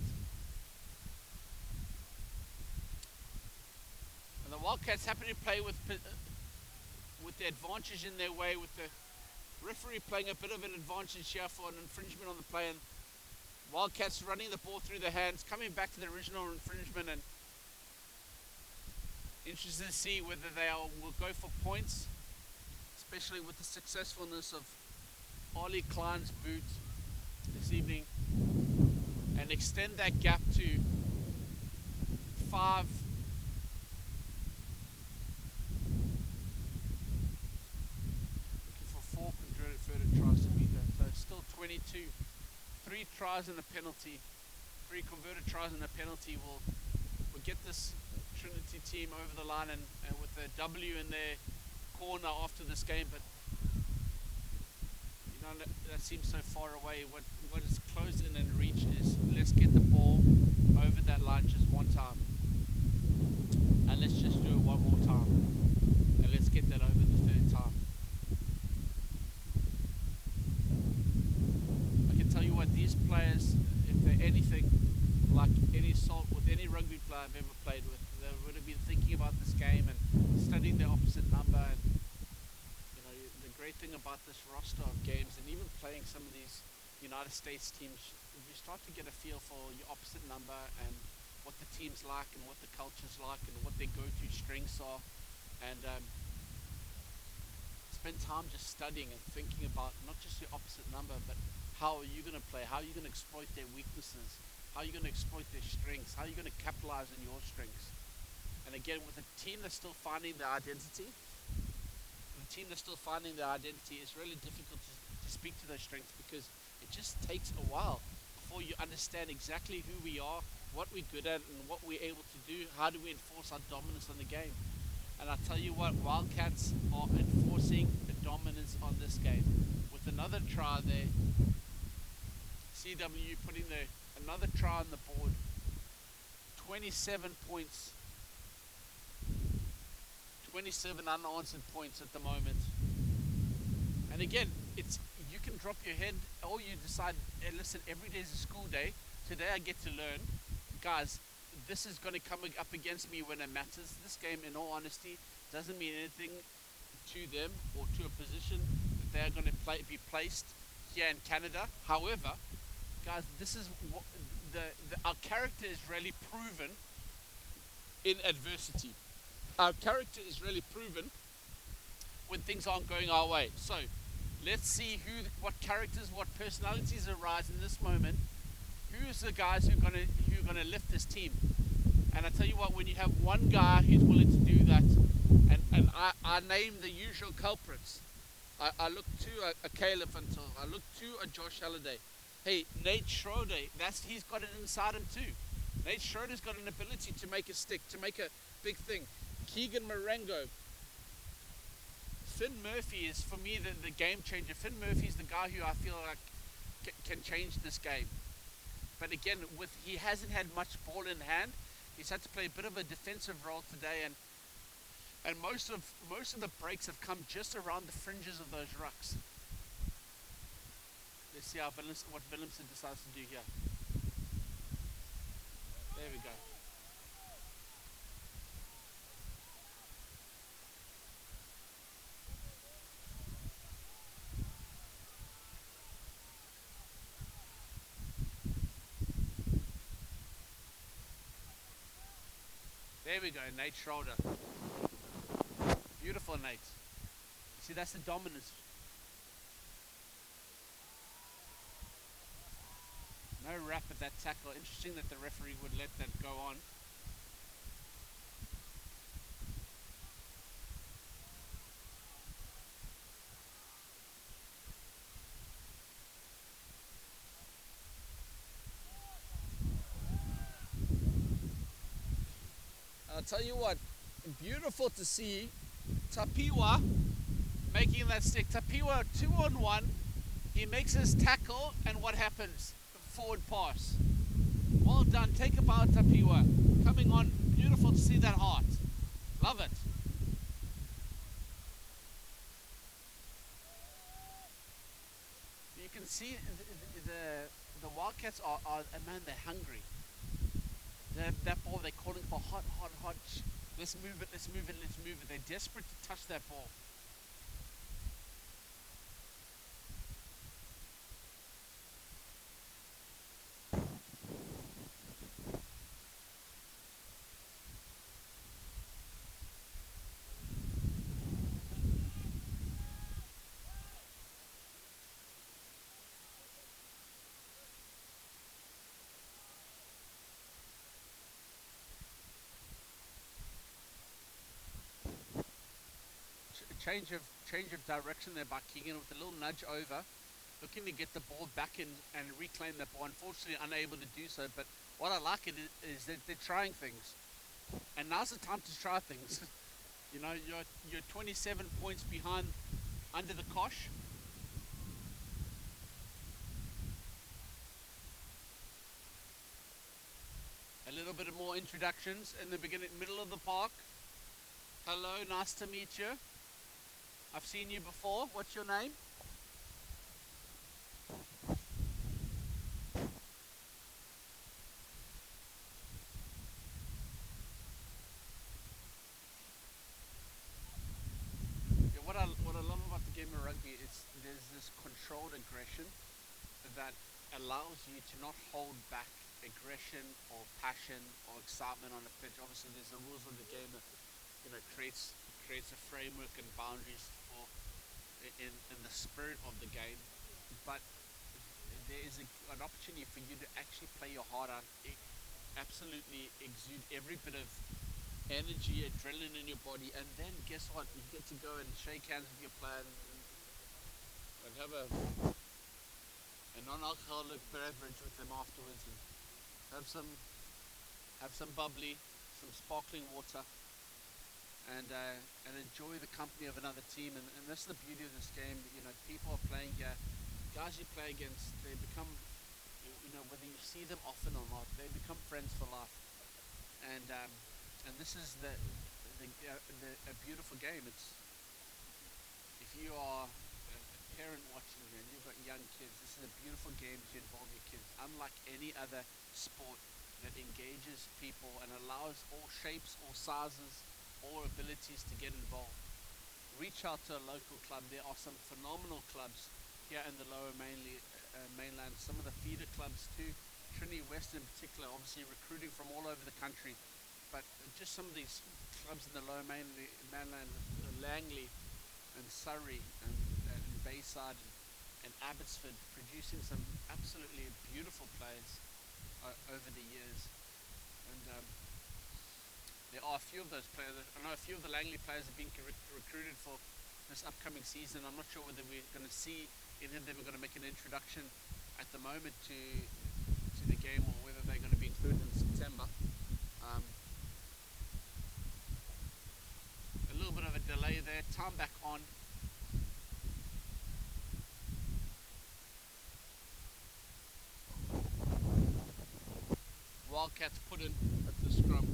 And the Wildcats happy to play with the advantage in their way, with the referee playing a bit of an advantage here for an infringement on the play, and Wildcats running the ball through their hands, coming back to the original infringement, and interested to see whether they will go for points, especially with the successfulness of Ollie Klein's boot this evening, and extend that gap to 5. Tries to beat that, so it's still 22. 3 tries and a penalty, 3 converted tries and a penalty will get this Trinity team over the line, and with a W in their corner after this game. But you know, that seems so far away. What is close in and reach is, let's get the ball over that line just one time, and let's just do it one more time, and let's get that over the third time. Tell you what, these players, if they're anything like any salt with any rugby player I've ever played with, they would have been thinking about this game and studying the opposite number. And you know, the great thing about this roster of games, and even playing some of these United States teams, you start to get a feel for your opposite number and what the team's like and what the culture's like and what their go-to strengths are, and spend time just studying and thinking about not just your opposite number, but how are you going to play? How are you going to exploit their weaknesses? How are you going to exploit their strengths? How are you going to capitalize on your strengths? And again, with a team that's still finding their identity, it's really difficult to speak to those strengths, because it just takes a while before you understand exactly who we are, what we're good at, and what we're able to do. How do we enforce our dominance on the game? And I tell you what, Wildcats are enforcing the dominance on this game. With another try there, TWU putting another try on the board. 27 points. 27 unanswered points at the moment. And again, you can drop your head, or you decide, hey, listen, every day is a school day. Today I get to learn. Guys, this is going to come up against me when it matters. This game, in all honesty, doesn't mean anything to them or to a position that they are going to be placed here in Canada. However, guys, this is what our character is really proven in adversity. Our character is really proven when things aren't going our way. So let's see what characters, what personalities arise in this moment. Who's the guys who are gonna lift this team? And I tell you what, when you have one guy who's willing to do that, and I name the usual culprits. I look to a Caleb until I look to a Josh Halliday. Hey, Nate Schroeder, he's got it inside him too. Nate Schroeder's got an ability to make a stick, to make a big thing. Keegan Marengo. Finn Murphy is, for me, the game changer. Finn Murphy is the guy who I feel like can change this game. But again, he hasn't had much ball in hand. He's had to play a bit of a defensive role today, and most of the breaks have come just around the fringes of those rucks. Let's see what Willemse decides to do here. There we go. There we go, Nate Schroeder. Beautiful, Nate. See, that's the dominance. No wrap at that tackle. Interesting that the referee would let that go on. I'll tell you what, beautiful to see Tapiwa making that stick. Tapiwa 2-on-1. He makes his tackle, and what happens? Forward pass. Well done. Take a bow, Tapiwa. Coming on. Beautiful to see that heart. Love it. You can see the Wildcats are man, they're hungry. That ball, they're calling for hot. Let's move it. They're desperate to touch that ball. Change of direction there by Keegan with a little nudge over, looking to get the ball back in and reclaim that ball. Unfortunately, unable to do so. But what I like is that they're trying things, and now's the time to try things. You know, you're 27 points behind under the cosh. A little bit of more introductions in the middle of the park. Hello, nice to meet you. I've seen you before. What's your name? Yeah, what I love about the game of rugby is there's this controlled aggression that allows you to not hold back aggression or passion or excitement on the pitch. Obviously, there's the rules of the game that creates a framework and boundaries for in the spirit of the game, but there is an opportunity for you to actually play your heart out, absolutely exude every bit of energy, adrenaline in your body, and then guess what? You get to go and shake hands with your player and have a non-alcoholic beverage with them afterwards, and have some bubbly, some sparkling water. And enjoy the company of another team, and that's the beauty of this game. People are playing here. Guys you play against, they become, whether you see them often or not, they become friends for life. And this is a beautiful game. It's if you are a parent watching and you've got young kids, this is a beautiful game to involve your kids. Unlike any other sport that engages people and allows all shapes, all sizes, or abilities to get involved. Reach out to a local club. There are some phenomenal clubs here in the lower mainland. Some of the feeder clubs too. Trinity West in particular, obviously recruiting from all over the country. But just some of these clubs in the lower mainland, Langley and Surrey and Bayside and Abbotsford, producing some absolutely beautiful players over the years. And there are a few of those players. I know a few of the Langley players have been recruited for this upcoming season. I'm not sure whether we're going to see any of them are going to make an introduction at the moment to the game, or whether they're going to be included in September. A little bit of a delay there. Time back on. Wildcats put in at the scrum.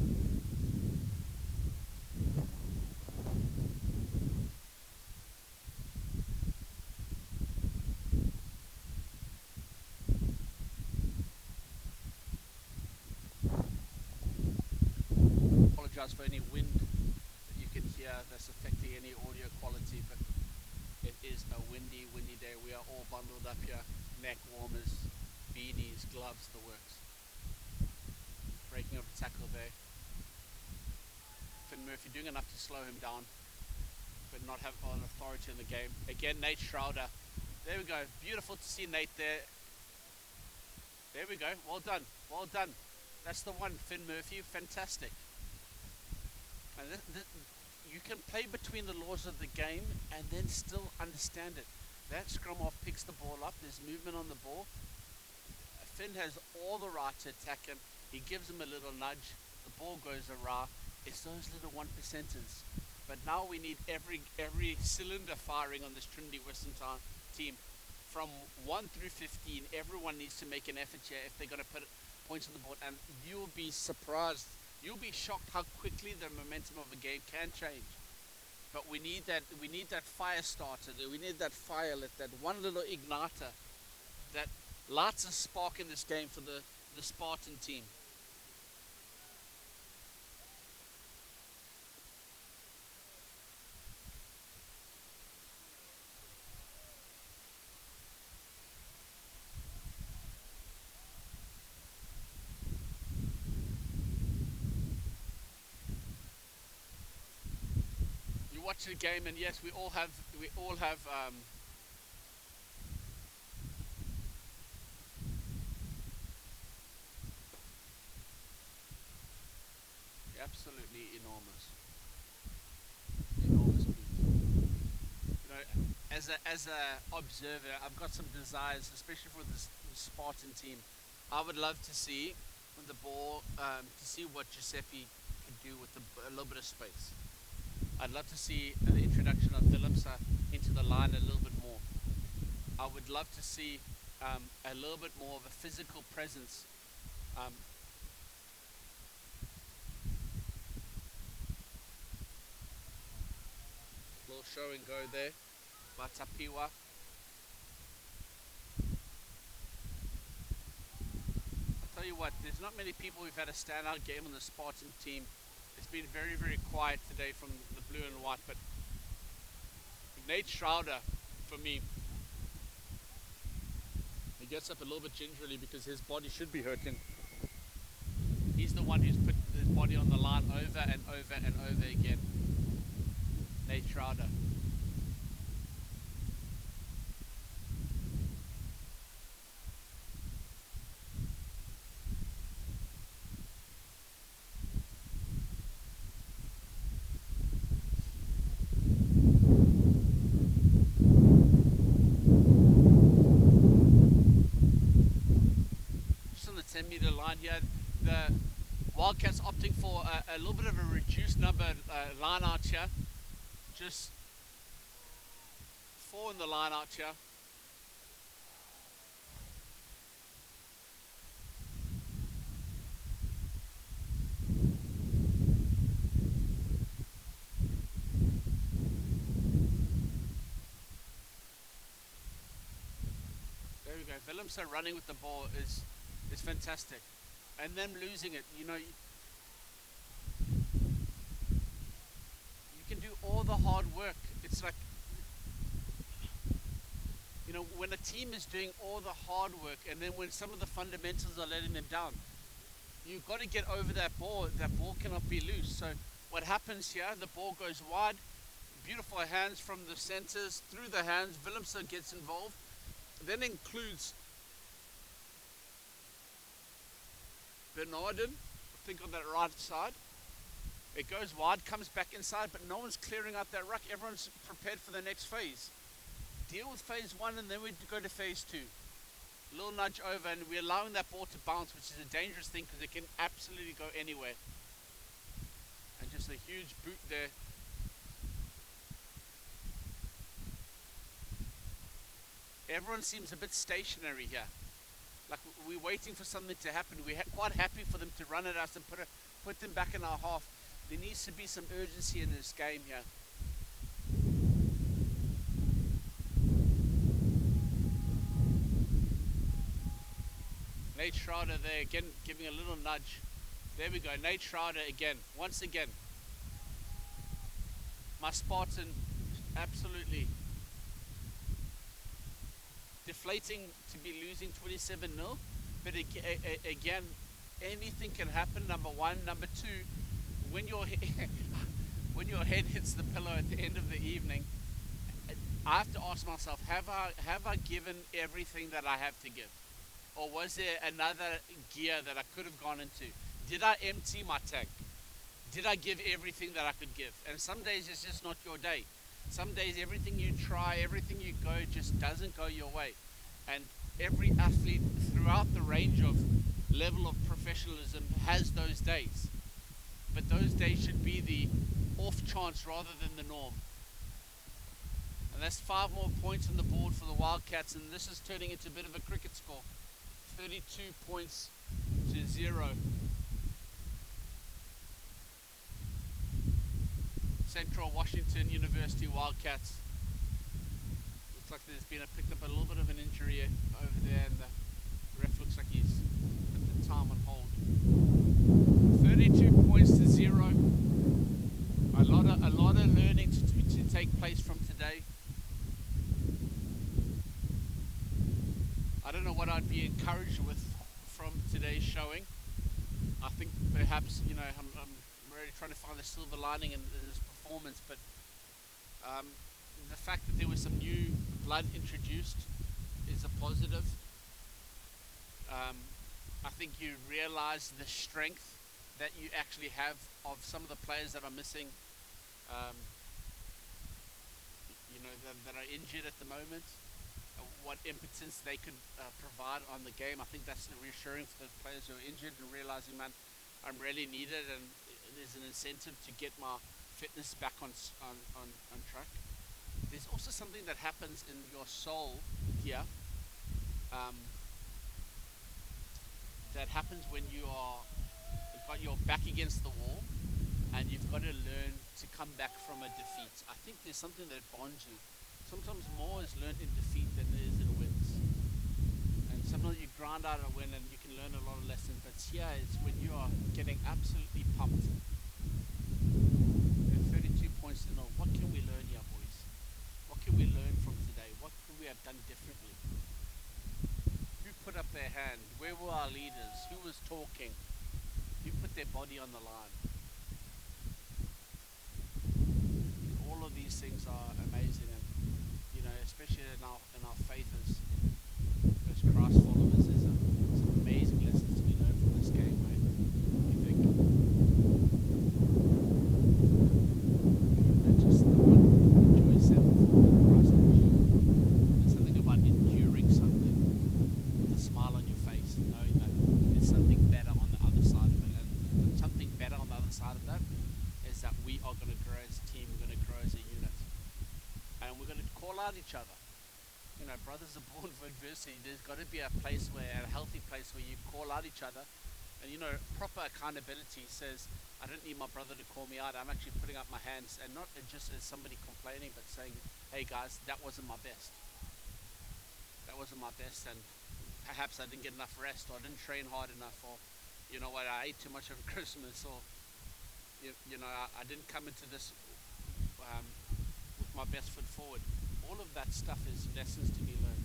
Apologise for any wind that you can hear that's affecting any audio quality, but it is a windy day. We are all bundled up here, neck warmers, beanies, gloves, the works. Breaking up a tackle there. Finn Murphy doing enough to slow him down, but not have all authority in the game. Again, Nate Schrouder. There we go. Beautiful to see Nate there. There we go. Well done. Well done. That's the one, Finn Murphy. Fantastic. And you can play between the laws of the game and then still understand it. That scrum off picks the ball up. There's movement on the ball. Finn has all the right to attack him. He gives him a little nudge. The ball goes awry. It's those little 1%ers. But now we need every cylinder firing on this Trinity Western team. From 1 through 15, everyone needs to make an effort here if they're going to put points on the board. And you'll be surprised. You'll be shocked how quickly the momentum of a game can change. But we need that fire starter. We need that fire lit, that one little igniter that lights a spark in this game for the Spartan team. You watch the game, and yes, we all have absolutely enormous beat. You know, as a observer, I've got some desires, especially for this Spartan team. I would love to see the ball, to see what Giuseppe could do with a little bit of space. I'd love to see the introduction of Willoughby into the line a little bit more. I would love to see a little bit more of a physical presence. Little show and go there by Tapiwa. I'll tell you what, there's not many people who've had a standout game on the Spartan team. It's been very, very quiet today from the blue and white, but Nate Schrouder, for me, he gets up a little bit gingerly because his body should be hurting. He's the one who's put his body on the line over and over and over again. Nate Schrouder. Just on the 10-meter line here, the Wildcats opting for a little bit of a reduced number line out here. Just 4 in the line out here. There we go. Willemse running with the ball is fantastic. And them losing it, you know, you can do all the hard work. It's like, you know, when a team is doing all the hard work and then when some of the fundamentals are letting them down, you've got to get over that ball cannot be loose. So what happens here, the ball goes wide, beautiful hands from the centers, through the hands, Willemse gets involved, then includes Bernarden, I think on that right side. It goes wide, comes back inside, but no one's clearing out that ruck. Everyone's prepared for the next phase. Deal with phase 1 and then we go to phase 2. A little nudge over and we're allowing that ball to bounce, which is a dangerous thing because it can absolutely go anywhere. And just a huge boot there. Everyone seems a bit stationary here. Like we're waiting for something to happen. We're quite happy for them to run at us and put them back in our half. There needs to be some urgency in this game here. Nate Schrader there again, giving a little nudge. There we go, Nate Schrader again, once again. My Spartan, absolutely deflating to be losing 27-0, but again, anything can happen. Number one, number two, when your when your head hits the pillow at the end of the evening, I have to ask myself: Have I given everything that I have to give, or was there another gear that I could have gone into? Did I empty my tank? Did I give everything that I could give? And some days it's just not your day. Some days everything you try, everything you go just doesn't go your way. And every athlete throughout the range of level of professionalism has those days. But those days should be the off chance rather than the norm. And that's 5 more points on the board for the Wildcats, and this is turning into a bit of a cricket score. 32 points to 0. Central Washington University Wildcats. Looks like there's been picked up a little bit of an injury over there, and the ref looks like he's put the time on hold. 32 points to 0. A lot of learning to take place from today. I don't know what I'd be encouraged with from today's showing. I think perhaps, you know, I'm really trying to find the silver lining in this performance, but the fact that there was some new blood introduced is a positive. I think you realize the strength that you actually have of some of the players that are missing, you know, that are injured at the moment. What impotence they could provide on the game. I think that's reassuring for those players who are injured and realizing, man, I'm really needed, and there's an incentive to get my fitness back on track. There's also something that happens in your soul here that happens when you've got your back against the wall and you've got to learn to come back from a defeat. I think there's something that bonds you. Sometimes more is learned in defeat than it is in wins. And sometimes you grind out a win and you can learn a lot of lessons, but here is when you are getting absolutely pumped. 32 points to 0. What can we learn here, boys? What can we learn from today? What could we have done differently? Who put up their hand? Where were our leaders? Who was talking? Who put their body on the line? All of these things are amazing, and you know, especially in our faith as Christ followers, there's some amazing lessons to be learned from this game, right? You think? And just the one enjoy seven for Christ. There's something about enduring something with a smile on your face, knowing that there's something better on the other side of it, and something better on the other side of that is that we are going to grow as a team, we're going to grow as a unit, and we're going to call out each other. You know, brothers are born for adversity. There's got to be a place a healthy place where you call out each other, and you know, proper accountability says, I don't need my brother to call me out. I'm actually putting up my hands, and not just as somebody complaining, but saying, hey guys, that wasn't my best. That wasn't my best, and perhaps I didn't get enough rest, or I didn't train hard enough, or you know what, I ate too much over Christmas, or you know, I didn't come into this with my best foot forward. All of that stuff is lessons to be learned.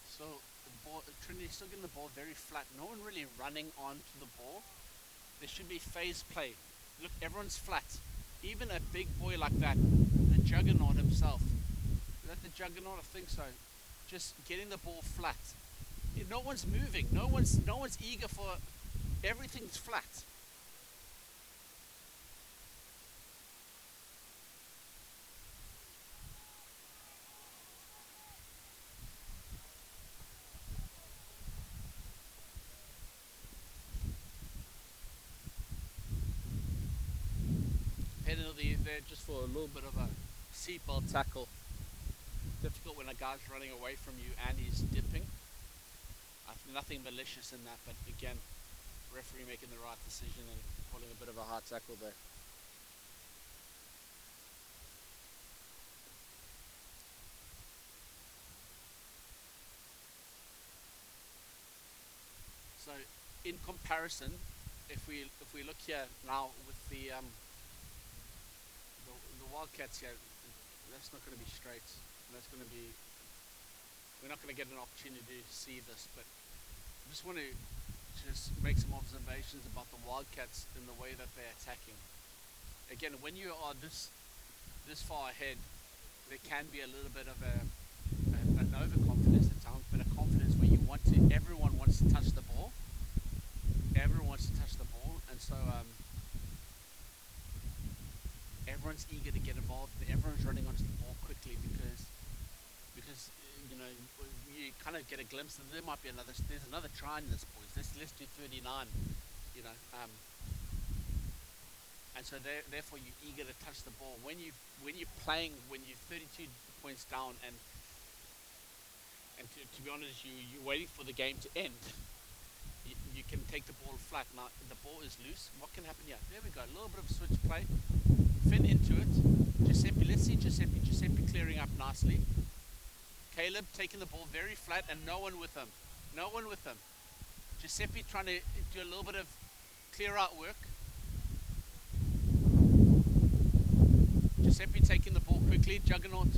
So the ball, Trinity's still getting the ball very flat. No one really running onto the ball. There should be phase play. Look, everyone's flat. Even a big boy like that, the juggernaut himself. Is that the juggernaut? I think so. Just getting the ball flat. No one's moving. No one's eager for. Everything's flat. penalty there just for a little bit of a seatbelt tackle. Difficult when a guy's running away from you and he's dipping. Nothing malicious in that, but again, referee making the right decision and calling a bit of a hard tackle there. So, in comparison, if we look here now with the Wildcats here, that's not going to be straight. That's going to be. We're not going to get an opportunity to see this, but I just want to make some observations about the Wildcats in the way that they're attacking. Again, when you are this far ahead, there can be a little bit of an overconfidence at times, but a confidence where everyone wants to touch the ball. Everyone wants to touch the ball, and so everyone's eager to get involved. Everyone's running onto the ball quickly because you kind of get a glimpse that there's another try in this, boys. Let's do 39, and so therefore you're eager to touch the ball. When you're 32 points down, and to be honest, you're waiting for the game to end. You can take the ball flat. Now the ball is loose. What can happen here? There we go. A little bit of switch play. Finn into it. Giuseppe. Let's see Giuseppe. Giuseppe clearing up nicely. Caleb taking the ball very flat and no one with him. No one with him. Giuseppe trying to do a little bit of clear out work. Giuseppe taking the ball quickly. Juggernaut.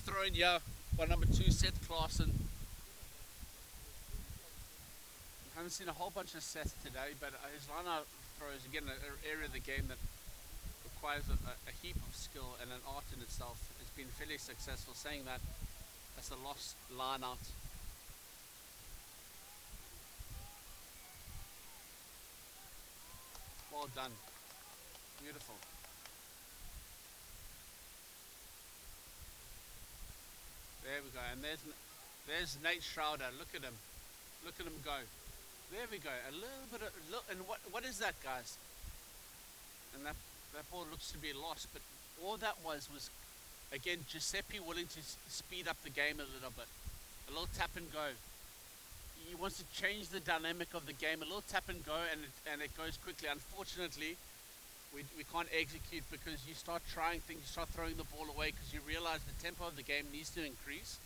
Throwing yeah by number 2, Seth Clarkson. I haven't seen a whole bunch of Seth today, but his line-out throws, again, an area of the game that requires a heap of skill and an art in itself. It's been fairly successful. Saying that, that's a lost line-out. Well done. Beautiful. There we go, and there's Nate Schroeder. Look at him go. There we go. A little bit of look, and what is that, guys? And that ball looks to be lost, but all that was again Giuseppe willing to speed up the game a little bit. A little tap and go. He wants to change the dynamic of the game. A little tap and go, and it goes quickly. Unfortunately, we can't execute because you start trying things, you start throwing the ball away because you realize the tempo of the game needs to increase,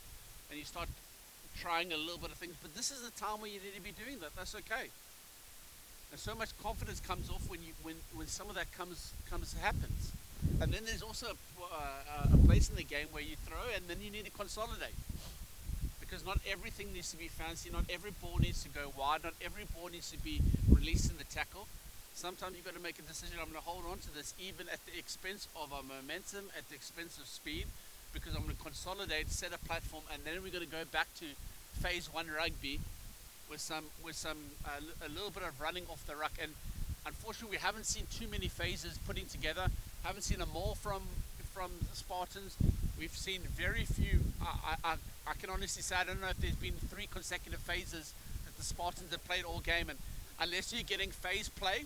and you start trying a little bit of things. But this is the time where you need to be doing that. That's okay. And so much confidence comes off when some of that happens. And then there's also a place in the game where you throw and then you need to consolidate, because not everything needs to be fancy. Not every ball needs to go wide. Not every ball needs to be released in the tackle. Sometimes you've got to make a decision. I'm going to hold on to this even at the expense of our momentum, at the expense of speed, because I'm going to consolidate, set a platform, and then we're going to go back to phase 1 rugby with a little bit of running off the ruck. And unfortunately, we haven't seen too many phases putting together. Haven't seen them all from the Spartans. We've seen very few. I can honestly say I don't know if there's been 3 consecutive phases that the Spartans have played all game, and unless you're getting phase play,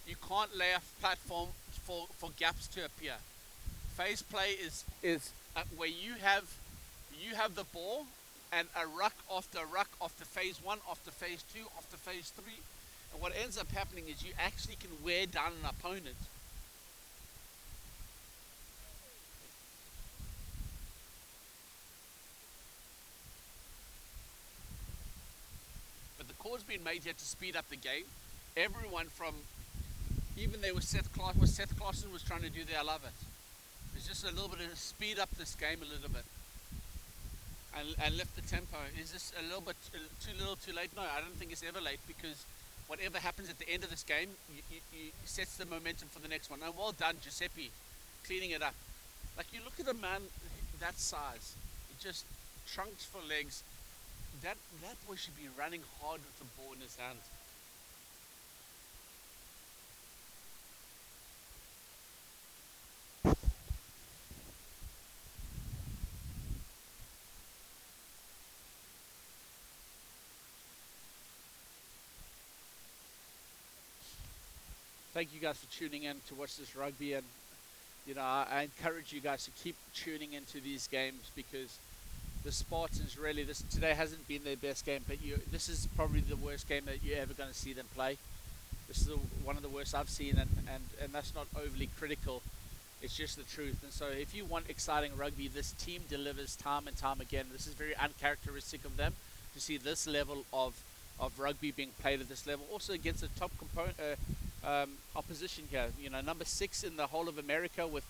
you can't lay a platform for gaps to appear. Phase play is where you have the ball and a ruck after phase 1, after phase 2, after phase 3. And what ends up happening is you actually can wear down an opponent. But the call's been made here to speed up the game. Everyone from, even there was Seth Clarkson was trying to do there, I love it. There's just a little bit of speed up this game a little bit. And lift the tempo. Is this a little bit too little too late? No, I don't think it's ever late, because whatever happens at the end of this game, you sets the momentum for the next one. And well done, Giuseppe, cleaning it up. Like, you look at a man that size, just trunks for legs. That boy should be running hard with the ball in his hand. Thank you guys for tuning in to watch this rugby, and I encourage you guys to keep tuning into these games, because the Spartans really, this today hasn't been their best game, but this is probably the worst game that you're ever going to see them play. This is one of the worst I've seen, and that's not overly critical. It's just the truth. And so if you want exciting rugby, this team delivers time and time again. This is very uncharacteristic of them to see this level of rugby being played at this level. Also against a top opposition here. Number 6 in the whole of America with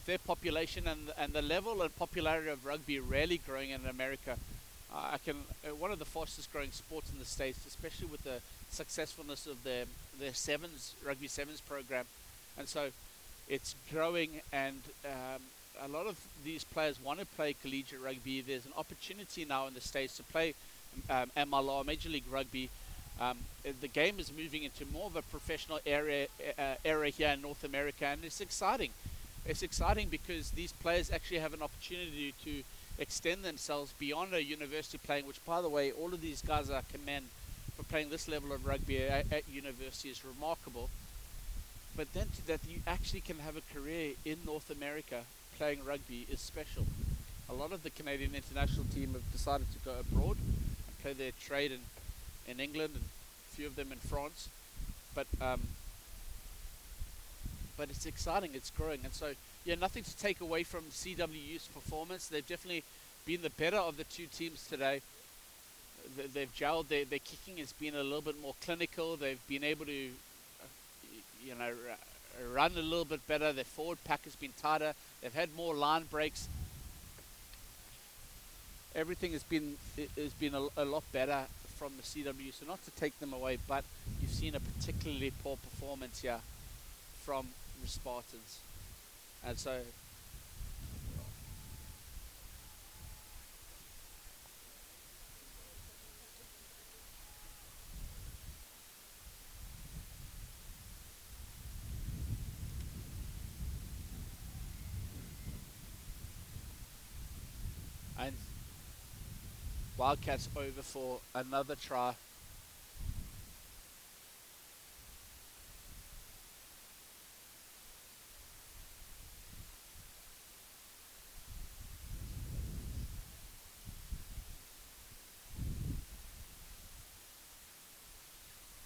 their population and the level and popularity of rugby really growing in America. One of the fastest growing sports in the States, especially with the successfulness of their rugby sevens program. And so it's growing, and a lot of these players want to play collegiate rugby. There's an opportunity now in the States to play MLR, Major League Rugby. The game is moving into more of a professional area here in North America, and it's exciting. It's exciting because these players actually have an opportunity to extend themselves beyond a university playing, which, by the way, all of these guys I commend for playing this level of rugby at university is remarkable. But then that you actually can have a career in North America playing rugby is special. A lot of the Canadian international team have decided to go abroad and play their trade in England, and a few of them in France. But it's exciting, it's growing. And so, yeah, nothing to take away from CWU's performance. They've definitely been the better of the two teams today. They've gelled. Their kicking has been a little bit more clinical. They've been able to, run a little bit better. Their forward pack has been tighter. They've had more line breaks. Everything has been a lot better from the CW. So not to take them away, but you've seen a particularly poor performance here from the Spartans. And so and Wildcats over for another try.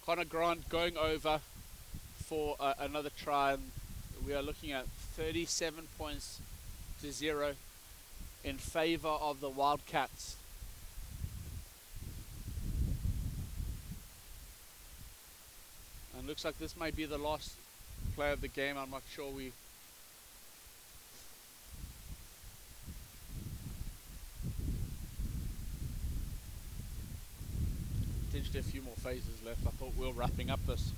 Connor Grant going over for another try, and we are looking at 37 points to 0 in favor of the Wildcats. And looks like this might be the last play of the game. I'm not sure. We potentially a few more phases left. I thought we were wrapping up this.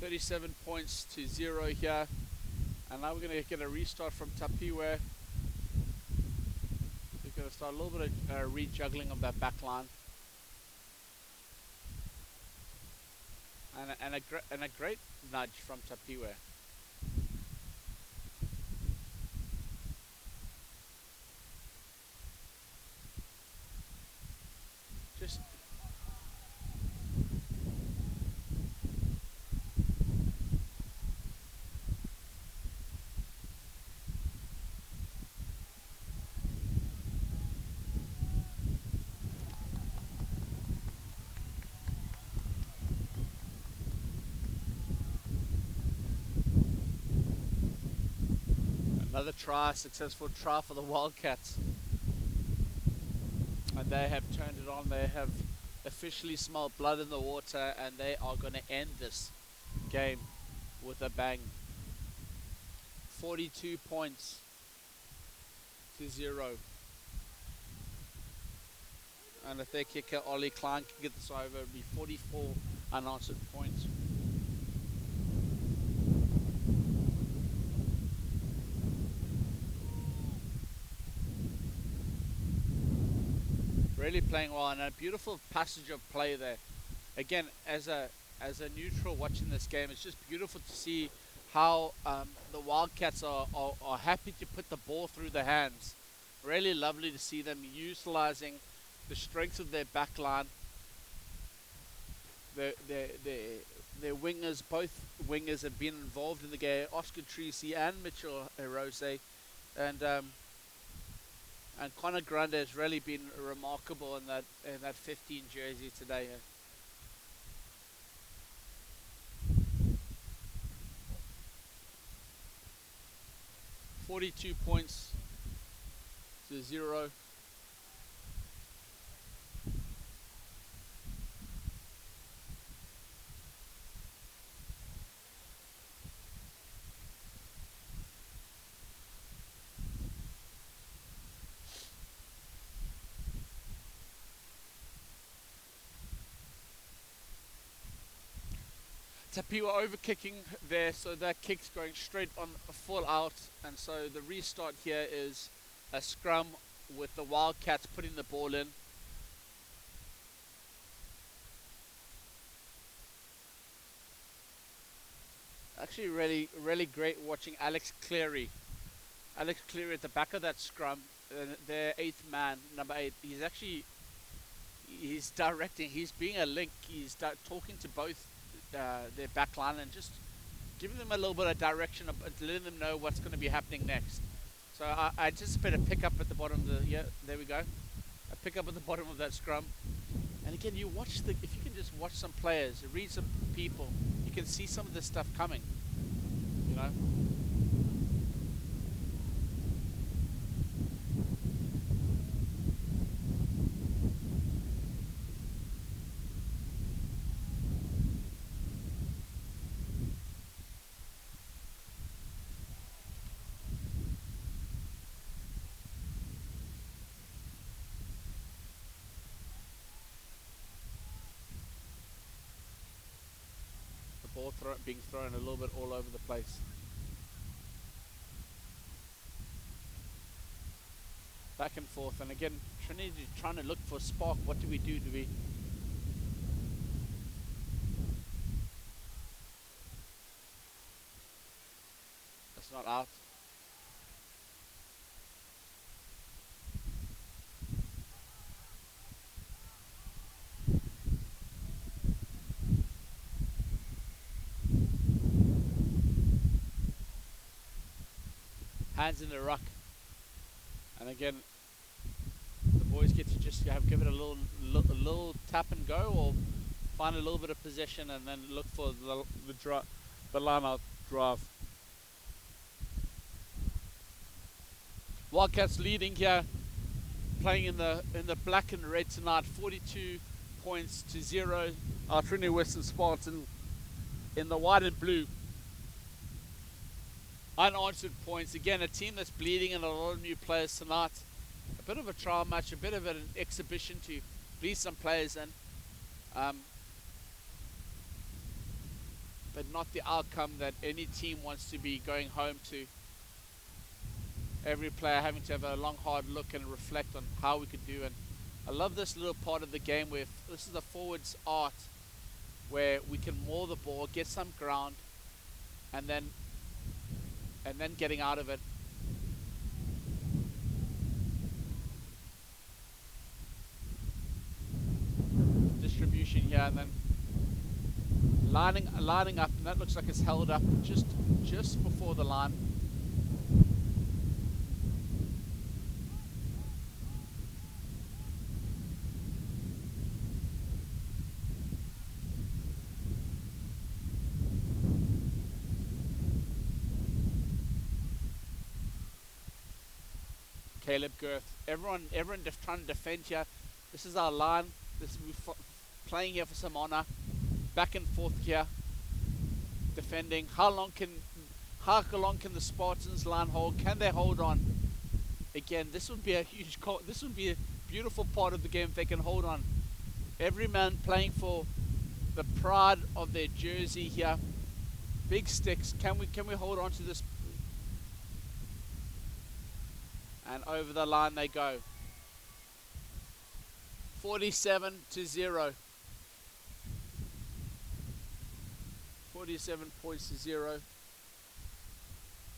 £37 to 0 here, and now we're going to get a restart from TWU. We're going to start a little bit of rejuggling of that back line, and a great nudge from TWU. Just Another try, successful try for the Wildcats. And they have turned it on. They have officially smelled blood in the water, and they are going to end this game with a bang. 42 points to 0. And if their kicker, Ollie Klein, can get this over, it'll be 44 unanswered points. Really playing well, and a beautiful passage of play there. Again, as a neutral watching this game, it's just beautiful to see how the Wildcats are happy to put the ball through their hands. Really lovely to see them utilizing the strengths of their back line. Their wingers, both wingers have been involved in the game, Oscar Treacy and Mitchell Hirose, and Connor Grande has really been remarkable in that 15 jersey today. 42 points to 0. TWU over kicking there, so that kick's going straight on full out, and so the restart here is a scrum with the Wildcats putting the ball in. Actually really great watching Alex Cleary at the back of that scrum, their 8th man, number 8. He's directing, he's being a link, he's talking to both their back line and just giving them a little bit of direction, letting them know what's going to be happening next. So I anticipate a pickup at the bottom of the, yeah, there we go. A pickup at the bottom of that scrum. And again, if you can just watch some players, read some people, you can see some of this stuff coming, you know. Ball being thrown a little bit all over the place. Back and forth, and again, Trinity trying to look for a spark. What do we do? That's not out. Hands in the ruck, and again the boys get to just give it a little tap and go, or find a little bit of possession and then look for the line out drive. Wildcats leading here, playing in the black and red tonight. 42 points to 0. Our Trinity Western Spartan in the white and blue. Unanswered points. Again, a team that's bleeding and a lot of new players tonight. A bit of a trial match, a bit of an exhibition to bleed some players in. But not the outcome that any team wants to be going home to. Every player having to have a long, hard look and reflect on how we could do. And I love this little part of the game where this is the forwards art, where we can maul the ball, get some ground, and then getting out of it. Distribution here, and then lining up, and that looks like it's held up just before the line. Caleb Girth. Everyone trying to defend here. This is our line. We're playing here for some honor. Back and forth here, defending. How long can the Spartans line hold? Can they hold on? Again, this would be a huge. This would be a beautiful part of the game if they can hold on. Every man playing for the pride of their jersey here. Big sticks. Can we hold on to this? And over the line they go. 47-0. 47 points to 0.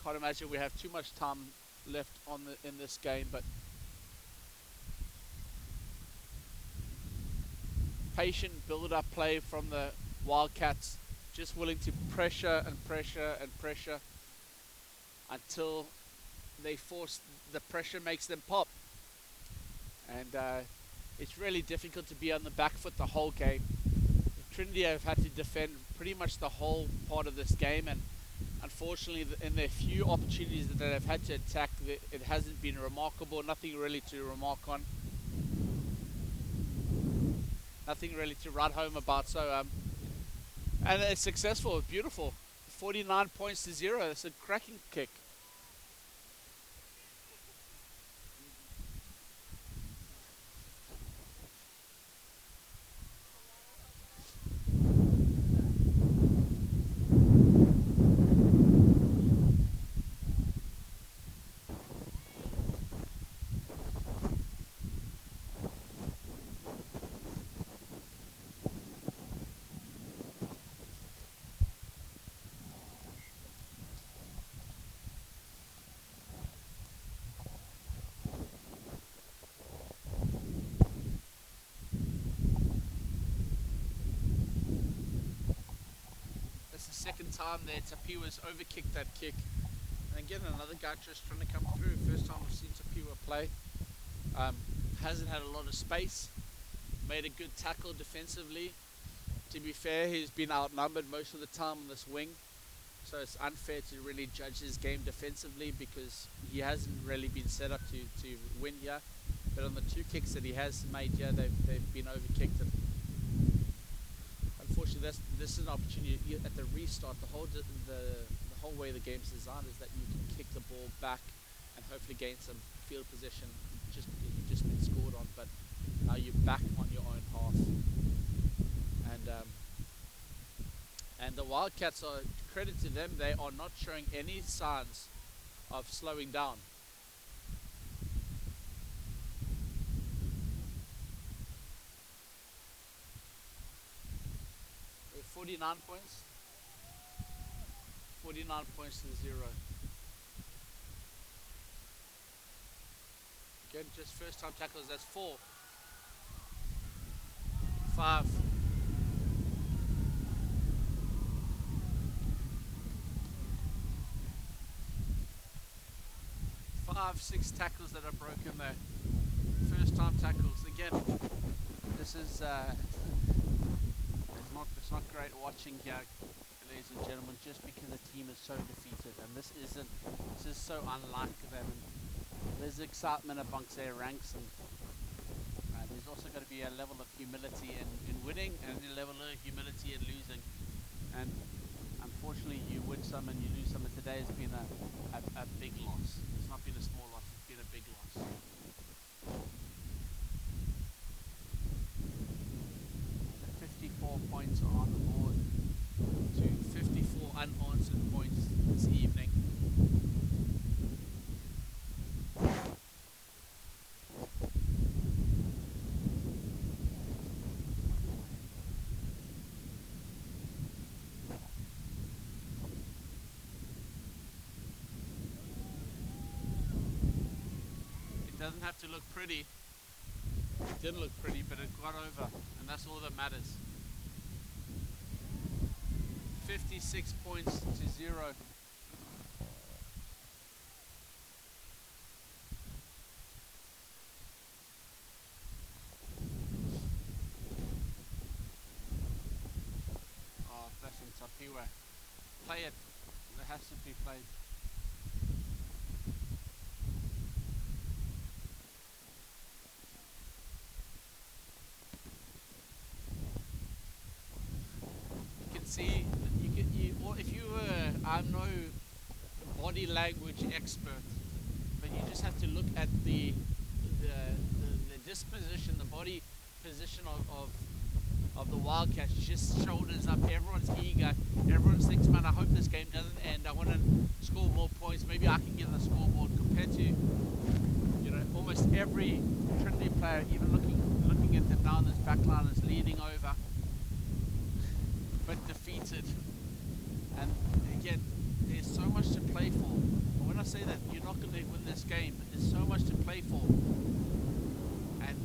Can't imagine we have too much time left in this game, but patient build-up play from the Wildcats, just willing to pressure and pressure and pressure until they force the pressure makes them pop. And it's really difficult to be on the back foot the whole game. Trinity have had to defend pretty much the whole part of this game, and unfortunately in their few opportunities that they've had to attack, it hasn't been remarkable. Nothing really to remark on. Nothing really to write home about. So and it's successful. Beautiful. 49 points to 0. That's a cracking kick. Second time there, TWU's overkicked that kick, and again another guy just trying to come through. First time we've seen TWU play. Hasn't had a lot of space, made a good tackle defensively. To be fair, he's been outnumbered most of the time on this wing, so it's unfair to really judge his game defensively because he hasn't really been set up to win here. But on the 2 kicks that he has made here, they've been overkicked. And unfortunately, this is an opportunity at the restart. The whole way the game's designed is that you can kick the ball back and hopefully gain some field position just because you've just been scored on. But now you're back on your own half, and the Wildcats are, credit to them, they are not showing any signs of slowing down. 49 points. 49 points to 0. Again, just first time tackles, that's 4. 5. 6 tackles that are broken there. First time tackles. Again, this is it's not great watching here, ladies and gentlemen, just because the team is so defeated, and this is so unlike them. And there's excitement amongst their ranks, and there's also got to be a level of humility in winning and a level of humility in losing. And unfortunately, you win some and you lose some, and today has been a big loss. It's not been a small loss, it's been a big loss. 54 points are on the board to 54 unanswered points this evening. It doesn't have to look pretty. It didn't look pretty, but it got over, and that's all that matters. 56 points to 0. Oh, that's in TWU. Play it. It has to be played. see, well, if you were, I'm no body language expert, but you just have to look at the disposition, the body position of the Wildcats. Just shoulders up, everyone's eager, everyone's thinks, man, I hope this game doesn't end, I want to score more points, maybe I can get on the scoreboard, compared to, you know, almost every Trinity player, even looking at them down this back line, is leaning over, but defeated. And again, there's so much to play for. And when I say that, you're not going to win this game, but there's so much to play for. And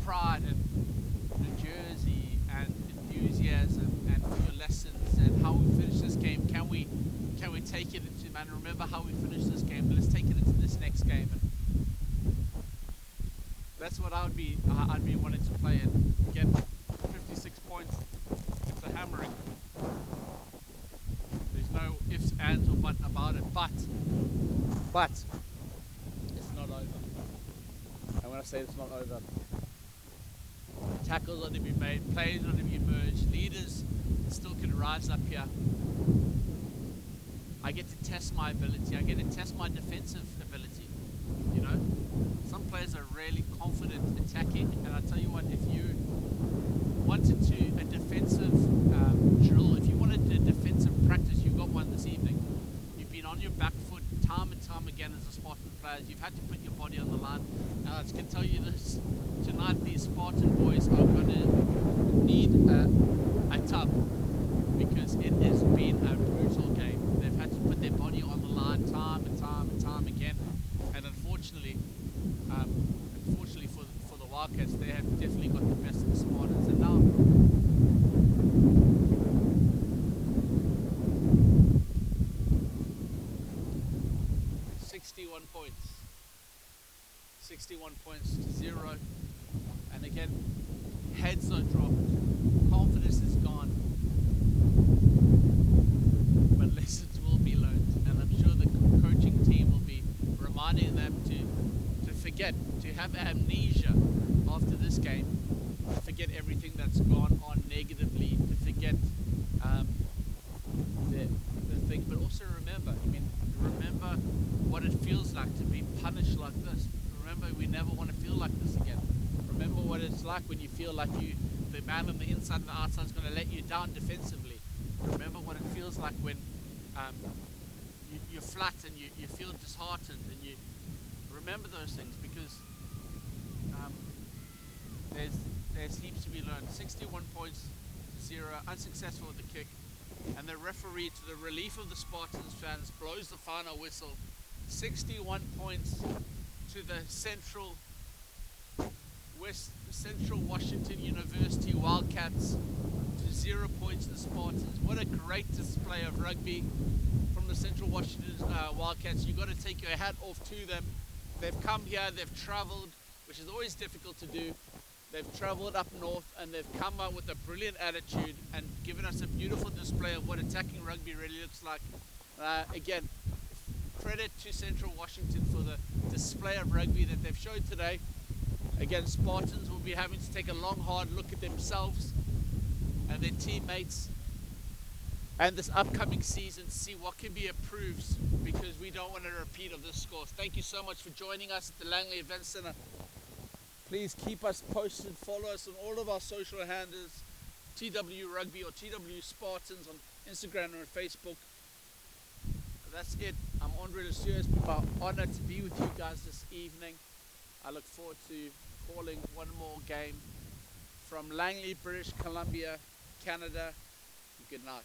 pride and the jersey and enthusiasm and for your lessons and how we finish this game. Can we take it into, man, remember how we finished this game, but let's take it into this next game. And that's what I'd be wanting to play and get 56 points. It's a hammering. There's no ifs, ands or buts about it, but it's not over. And when I say it's not over, tackles are to be made, plays are to be merged, leaders still can rise up here. I get to test my ability, I get to test my defensive ability, you know. Some players are really confident attacking, and I tell you what, if you wanted a defensive drill, if you wanted a defensive practice, you've got one this evening. You've been on your back foot time and time again as a Spartan players. You've had to put your body on the line. And I can tell you this, tonight these Spartan boys are going to need a tub, because it has been a brutal game. They've had to put their body on the line time and time and time again, and unfortunately for the Wildcats, they have definitely got the best of the Spartans. And now 61 points to 0, and again, heads are dropped, confidence is gone, but lessons will be learned, and I'm sure the coaching team will be reminding them to forget, to have amnesia after this game, to forget everything that's gone on negatively, to forget the things, but also remember what it feels like to be punished like this. Remember, we never want to feel like this again. Remember what it's like when you feel like the man on the inside and the outside is going to let you down defensively. Remember what it feels like when you're flat and you feel disheartened, and you remember those things, because there's heaps to be learned. 61 points to 0, unsuccessful with the kick, and the referee, to the relief of the Spartans fans, blows the final whistle. 61 points to the Central Washington University Wildcats, to 0 points to the Spartans. What a great display of rugby from the Central Washington Wildcats. You've got to take your hat off to them. They've come here, they've travelled, which is always difficult to do. They've travelled up north, and they've come out with a brilliant attitude and given us a beautiful display of what attacking rugby really looks like. Again, credit to Central Washington for the display of rugby that they've showed today. Again, Spartans will be having to take a long, hard look at themselves and their teammates and this upcoming season, see what can be improved, because we don't want a repeat of this score. Thank you so much for joining us at the Langley Event Center. Please keep us posted, follow us on all of our social handles, TWU Rugby or TWU Spartans on Instagram and Facebook. That's it. I'm Andre Lesueur. It's been my honor to be with you guys this evening. I look forward to calling one more game from Langley, British Columbia, Canada. Good night.